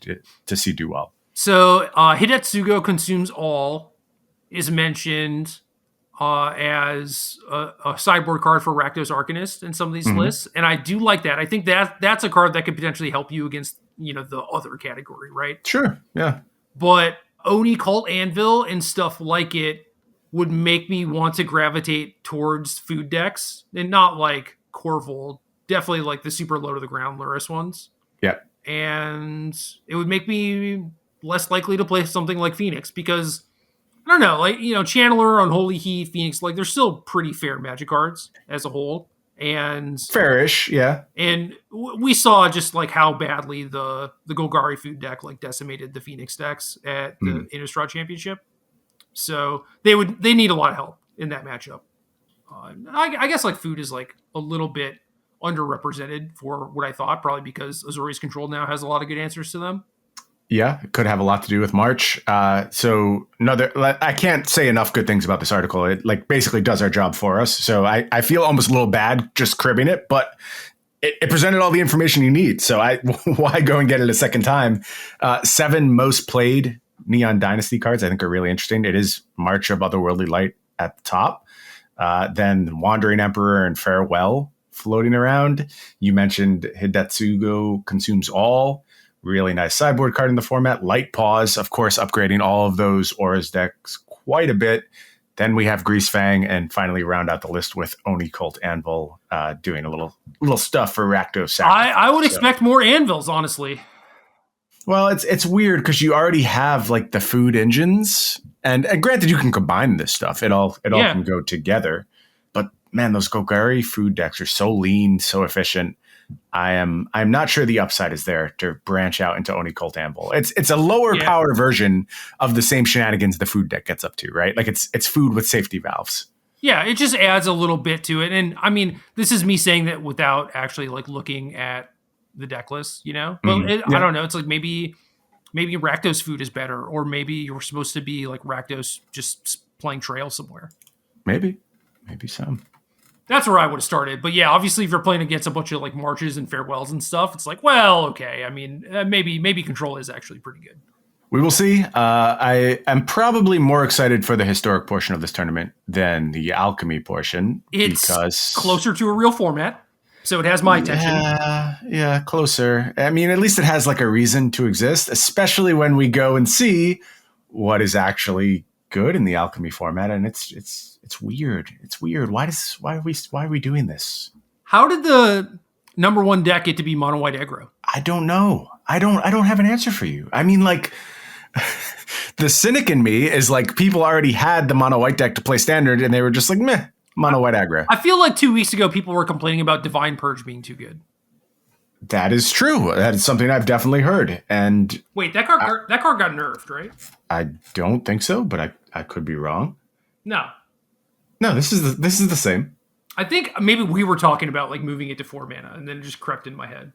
to see do well. So Hidetsugo Consumes All is mentioned as a sideboard card for Rakdos Arcanist in some of these lists. And I do like that. I think that's a card that could potentially help you against, the other category, right? Sure, yeah. But Oni Cult Anvil and stuff like it would make me want to gravitate towards food decks, and not like Corvold, definitely like the super low to the ground Lurrus ones. Yeah. And it would make me less likely to play something like Phoenix, because I don't know, like, Channeler, Unholy Heat, Phoenix, like, they're still pretty fair Magic cards as a whole. And fairish, yeah. And we saw just like how badly the Golgari food deck like decimated the Phoenix decks at the Innistrad Championship. So they need a lot of help in that matchup. I guess like food is like a little bit underrepresented for what I thought, probably because Azorius Control now has a lot of good answers to them. Yeah, it could have a lot to do with March. I can't say enough good things about this article. It like basically does our job for us. So I feel almost a little bad just cribbing it, but it presented all the information you need. So why go and get it a second time? 7 most played Neon Dynasty cards I think are really interesting. It is March of Otherworldly Light at the top. Then Wandering Emperor and Farewell floating around. You mentioned Hidetsugo Consumes All. Really nice sideboard card in the format. Light Pause, of course, upgrading all of those Auras decks quite a bit. Then we have Greasefang, and finally round out the list with Oni Cult Anvil doing a little stuff for Rakdos. I would expect more Anvils, honestly. Well, it's weird because you already have like the food engines, and granted you can combine this stuff. It all can go together. But man, those Golgari food decks are so lean, so efficient. I'm not sure the upside is there to branch out into Oni Cult Anvil. It's a lower power version of the same shenanigans the food deck gets up to, right? Like it's food with safety valves. Yeah, it just adds a little bit to it. And I mean, this is me saying that without actually like looking at the deck list, But I don't know. It's like maybe Rakdos food is better, or maybe you're supposed to be like Rakdos just playing trail somewhere. Maybe so. That's where I would have started. But yeah, obviously if you're playing against a bunch of like Marches and Farewells and stuff, it's like, well, okay. I mean, maybe Control is actually pretty good. We will see. I am probably more excited for the historic portion of this tournament than the alchemy portion. It's closer to a real format, so it has my attention. Yeah, closer. I mean, at least it has like a reason to exist, especially when we go and see what is actually good in the alchemy format, and it's weird. It's weird. Why are we doing this? How did the number 1 deck get to be mono white aggro? I don't know. I don't have an answer for you. I mean, like the cynic in me is like people already had the mono white deck to play standard, and they were just like, meh, mono white aggro. I feel like 2 weeks ago people were complaining about Divine Purge being too good. That is true. That is something I've definitely heard. And wait, that card got nerfed, right? I don't think so, but I could be wrong. No, this is the same. I think maybe we were talking about like moving it to 4 mana, and then it just crept in my head.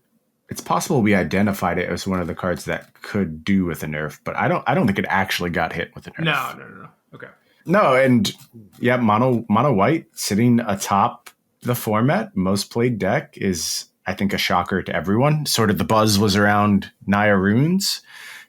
It's possible we identified it as one of the cards that could do with a nerf, but I don't think it actually got hit with a nerf. No. Okay. No, and yeah, mono white sitting atop the format, most played deck is, I think, a shocker to everyone. Sort of the buzz was around Naya Runes.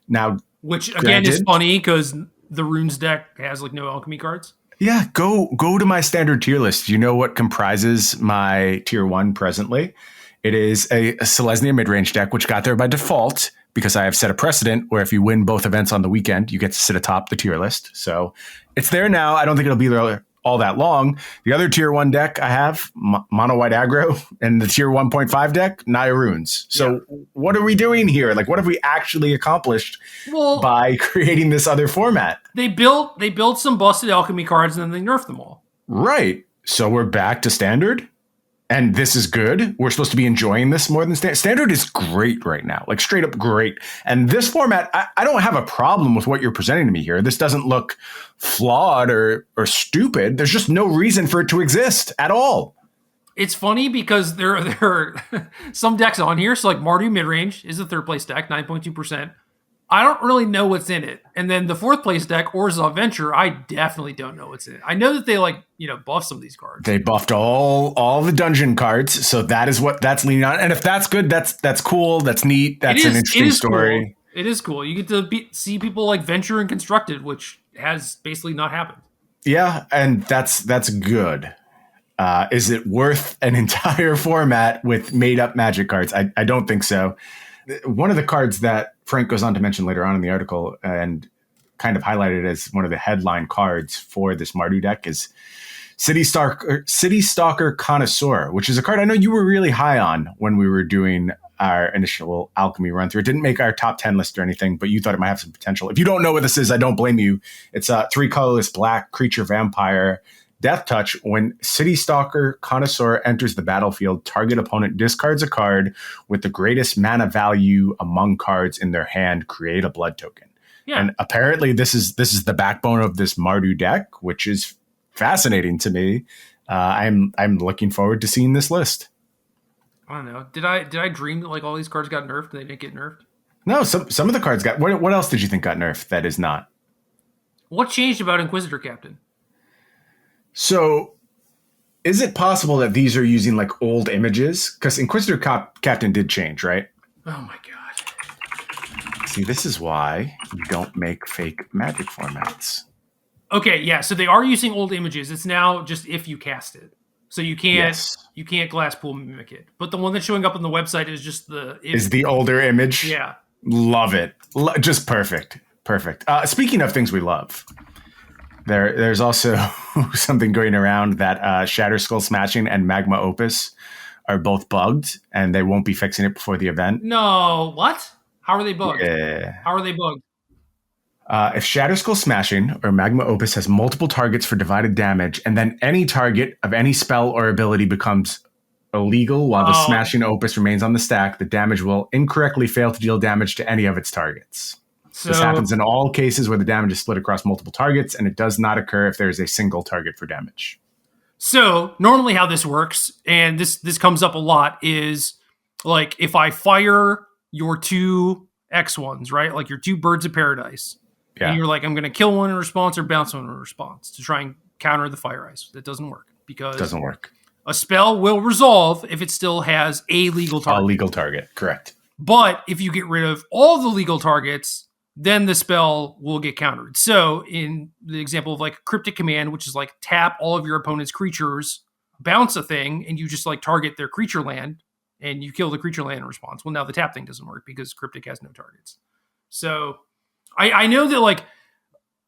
Now, which again is funny because the runes deck has like no alchemy cards? Yeah, go to my standard tier list. You know what comprises my tier 1 presently? It is a Selesnya mid-range deck, which got there by default because I have set a precedent where if you win both events on the weekend, you get to sit atop the tier list. So it's there now. I don't think it'll be there all that long. The other tier 1 deck I have, mono white aggro, and the tier 1.5 deck, Naya runes. So what are we doing here? Like, what have we actually accomplished by creating this other format? They built some busted alchemy cards and then they nerfed them all. Right. So we're back to standard. And this is good. We're supposed to be enjoying this more than standard. Standard is great right now, like straight up great. And this format, I don't have a problem with what you're presenting to me here. This doesn't look flawed or stupid. There's just no reason for it to exist at all. It's funny because there are some decks on here. So like Mardu midrange is a third place deck, 9.2%. I don't really know what's in it. And then the fourth place deck, Orzhov Venture, I definitely don't know what's in it. I know that they buff some of these cards. They buffed all the dungeon cards, so that is what that's leaning on. And if that's good, that's cool. That's neat. That's an interesting story. Cool. It is cool. You get to see people like Venture and Constructed, which has basically not happened. Yeah, and that's good. Is it worth an entire format with made up Magic cards? I don't think so. One of the cards that Frank goes on to mention later on in the article and kind of highlighted as one of the headline cards for this Mardu deck is City Stalker Connoisseur, which is a card I know you were really high on when we were doing our initial alchemy run through. It didn't make our top 10 list or anything, but you thought it might have some potential. If you don't know what this is, I don't blame you. It's a 3 colorless black creature vampire. Death Touch, when City Stalker Connoisseur enters the battlefield, target opponent discards a card with the greatest mana value among cards in their hand, create a blood token. Yeah. And apparently this is the backbone of this Mardu deck, which is fascinating to me. I'm looking forward to seeing this list. I don't know. Did I dream that like all these cards got nerfed and they didn't get nerfed? No, some of the cards got. What else did you think got nerfed that is not? What changed about Inquisitor Captain? So, is it possible that these are using like old images? Because Inquisitor Captain did change, right? Oh my god! See, this is why you don't make fake Magic formats. Okay, yeah. So they are using old images. It's now just if you cast it, so you can't glass pool mimic it. But the one that's showing up on the website is just the older image. Yeah, love it. Just perfect. Speaking of things we love. There's also something going around that Shatter Skull Smashing and Magma Opus are both bugged, and they won't be fixing it before the event. No, what? How are they bugged? Yeah. How are they bugged? If Shatter Skull Smashing or Magma Opus has multiple targets for divided damage, and then any target of any spell or ability becomes illegal while the Smashing Opus remains on the stack, the damage will incorrectly fail to deal damage to any of its targets. So, this happens in all cases where the damage is split across multiple targets, and it does not occur if there is a single target for damage. So normally how this works, and this comes up a lot, is like if I fire your 2 X1s, right? Like your 2 Birds of Paradise. Yeah. And you're like, I'm going to kill one in response or bounce one in response to try and counter the Fire Ice. That doesn't work because a spell will resolve if it still has a legal target. A legal target, correct. But if you get rid of all the legal targets, then the spell will get countered. So in the example of like Cryptic Command, which is like tap all of your opponent's creatures, bounce a thing, and you just like target their creature land, and you kill the creature land in response. Well, now the tap thing doesn't work because Cryptic has no targets. So I know that like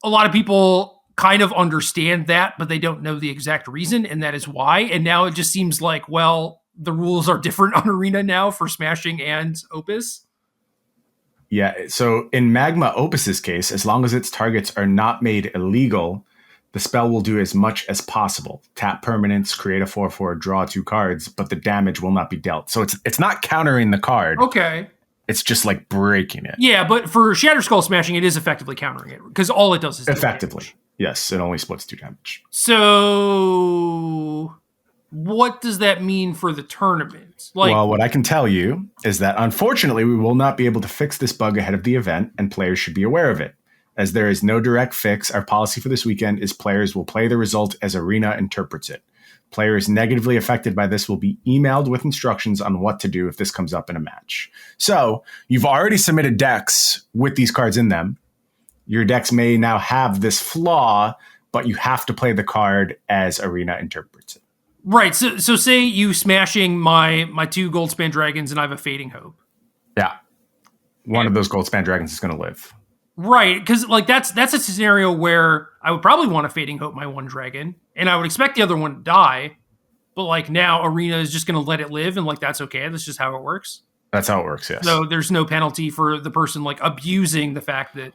a lot of people kind of understand that, but they don't know the exact reason, and that is why. And now it just seems like, well, the rules are different on Arena now for Smashing and Opus. Yeah, so in Magma Opus's case, as long as its targets are not made illegal, the spell will do as much as possible. Tap permanents, create a 4/4, draw 2 cards, but the damage will not be dealt. So it's not countering the card. Okay. It's just like breaking it. Yeah, but for Shatter Skull Smashing, it is effectively countering it because all it does is effectively. Yes, it only splits 2 damage. So what does that mean for the tournament? Well, what I can tell you is that unfortunately we will not be able to fix this bug ahead of the event, and players should be aware of it. As there is no direct fix, our policy for this weekend is players will play the result as Arena interprets it. Players negatively affected by this will be emailed with instructions on what to do if this comes up in a match. So you've already submitted decks with these cards in them. your decks may now have this flaw, but you have to play the card as Arena interprets it. Right. So say you smashing my 2 Goldspan Dragons and I have a Fading Hope. Yeah. One of those Goldspan Dragons is going to live. Right, because like that's a scenario where I would probably want to Fading Hope my 1 dragon, and I would expect the other one to die, but like now Arena is just going to let it live, and like that's okay. That's just how it works. That's how it works, yes. So there's no penalty for the person like abusing the fact that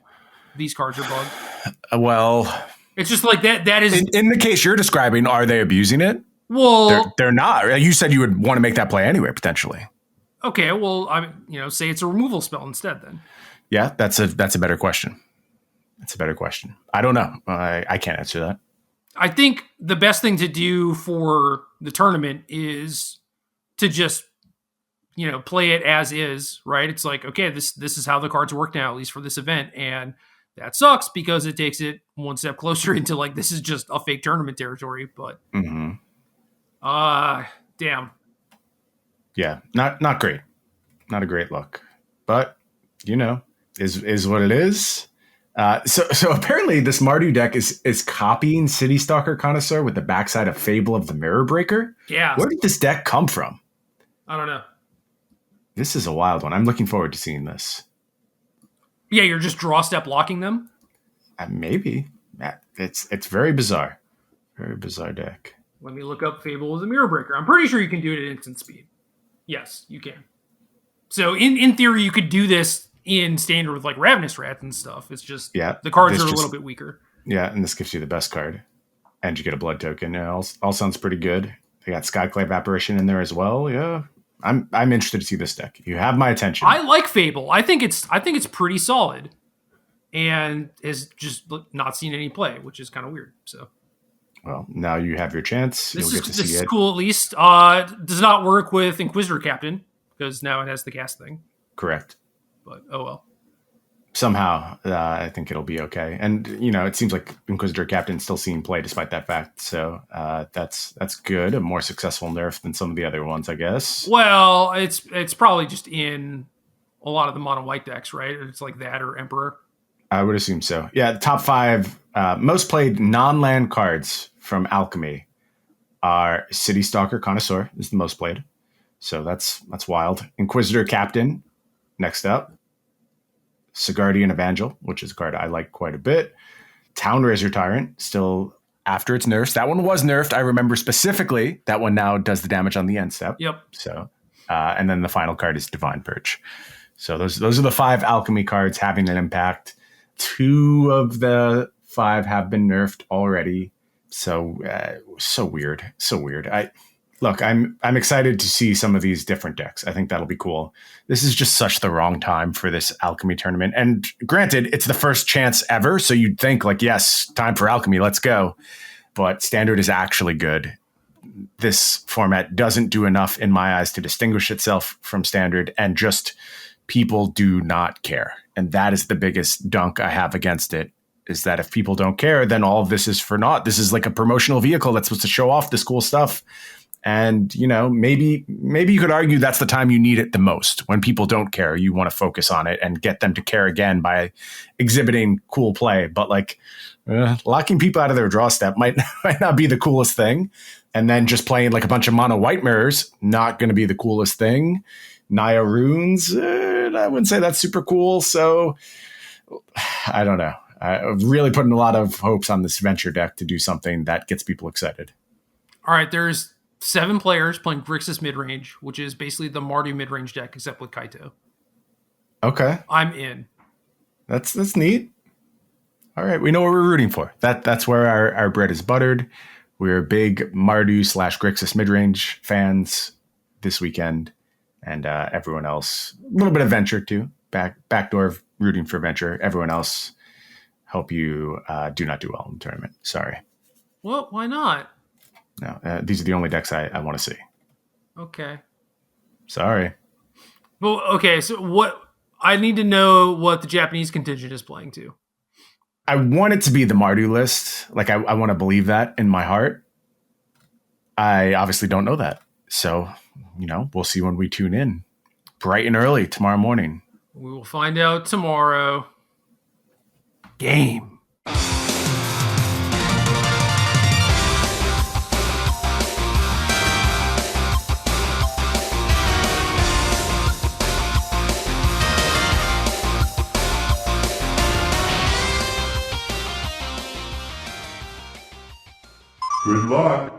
these cards are bugged. Well, it's just like that is in the case you're describing. Are they abusing it? Well, they're not. You said you would want to make that play anyway, potentially. Okay, well, say it's a removal spell instead then. Yeah, that's a better question. That's a better question. I don't know. I can't answer that. I think the best thing to do for the tournament is to just, play it as is, right? It's like, okay, this is how the cards work now, at least for this event. And that sucks because it takes it one step closer into like, this is just a fake tournament territory. But, damn. Yeah, not great. Not a great look. But, is what it is. So apparently this Mardu deck is copying City Stalker Connoisseur with the backside of Fable of the Mirror Breaker. Yeah. Where did this deck come from? I don't know. This is a wild one. I'm looking forward to seeing this. Yeah, you're just draw step locking them? Maybe. It's very bizarre. Very bizarre deck. Let me look up Fable of the Mirror Breaker. I'm pretty sure you can do it at instant speed. Yes, you can. So in theory, you could do this in standard with like Ravenous Rats and stuff. It's just the cards are a little bit weaker. Yeah, and this gives you the best card. And you get a blood token. It all sounds pretty good. They got Skyclave Apparition in there as well. Yeah. I'm interested to see this deck. You have my attention. I like Fable. I think it's pretty solid. And has just not seen any play, which is kind of weird. So well, now you have your chance. This is cool at least. Does not work with Inquisitor Captain because now it has the cast thing. Correct. But oh well. Somehow, I think it'll be okay. And, it seems like Inquisitor Captain's still seeing play despite that fact. So that's good. A more successful nerf than some of the other ones, I guess. Well, it's probably just in a lot of the mono white decks, right? It's like that or Emperor. I would assume so. Yeah, the top 5 most played non-land cards from Alchemy are City Stalker Connoisseur is the most played. So that's wild. Inquisitor Captain, next up. Sigardian Evangel, which is a card I like quite a bit. Town Razor Tyrant, still after its nerfs. That one was nerfed. I remember specifically. That one now does the damage on the end step. Yep. So, and then the final card is Divine Purge. So those are the 5 Alchemy cards having an impact. 2 of the 5 have been nerfed already. So weird. So weird. I'm excited to see some of these different decks. I think that'll be cool. This is just such the wrong time for this Alchemy tournament. And granted, it's the first chance ever. So you'd think like, yes, time for Alchemy. Let's go. But Standard is actually good. This format doesn't do enough in my eyes to distinguish itself from Standard, and just people do not care. And that is the biggest dunk I have against it, is that if people don't care, then all of this is for naught. This is like a promotional vehicle that's supposed to show off this cool stuff. And, maybe you could argue that's the time you need it the most. When people don't care, you want to focus on it and get them to care again by exhibiting cool play. But locking people out of their draw step might not be the coolest thing. And then just playing like a bunch of mono white mirrors, not going to be the coolest thing. Naya Runes, I wouldn't say that's super cool. So I don't know. I'm really putting a lot of hopes on this Venture deck to do something that gets people excited. All right, there's 7 players playing Grixis midrange, which is basically the Mardu midrange deck, except with Kaito. Okay. I'm in. That's neat. All right, we know what we're rooting for. That's where our bread is buttered. We're big Mardu / Grixis midrange fans this weekend, and everyone else, a little bit of Venture too. Backdoor rooting for Venture. Everyone else, hope you do not do well in the tournament. Sorry. Well, why not? No, these are the only decks I want to see. Okay. Sorry. Well, okay, so what I need to know what the Japanese contingent is playing to. I want it to be the Mardu list. Like I want to believe that in my heart. I obviously don't know that. So, we'll see when we tune in. Bright and early tomorrow morning. We will find out tomorrow. game. Good luck.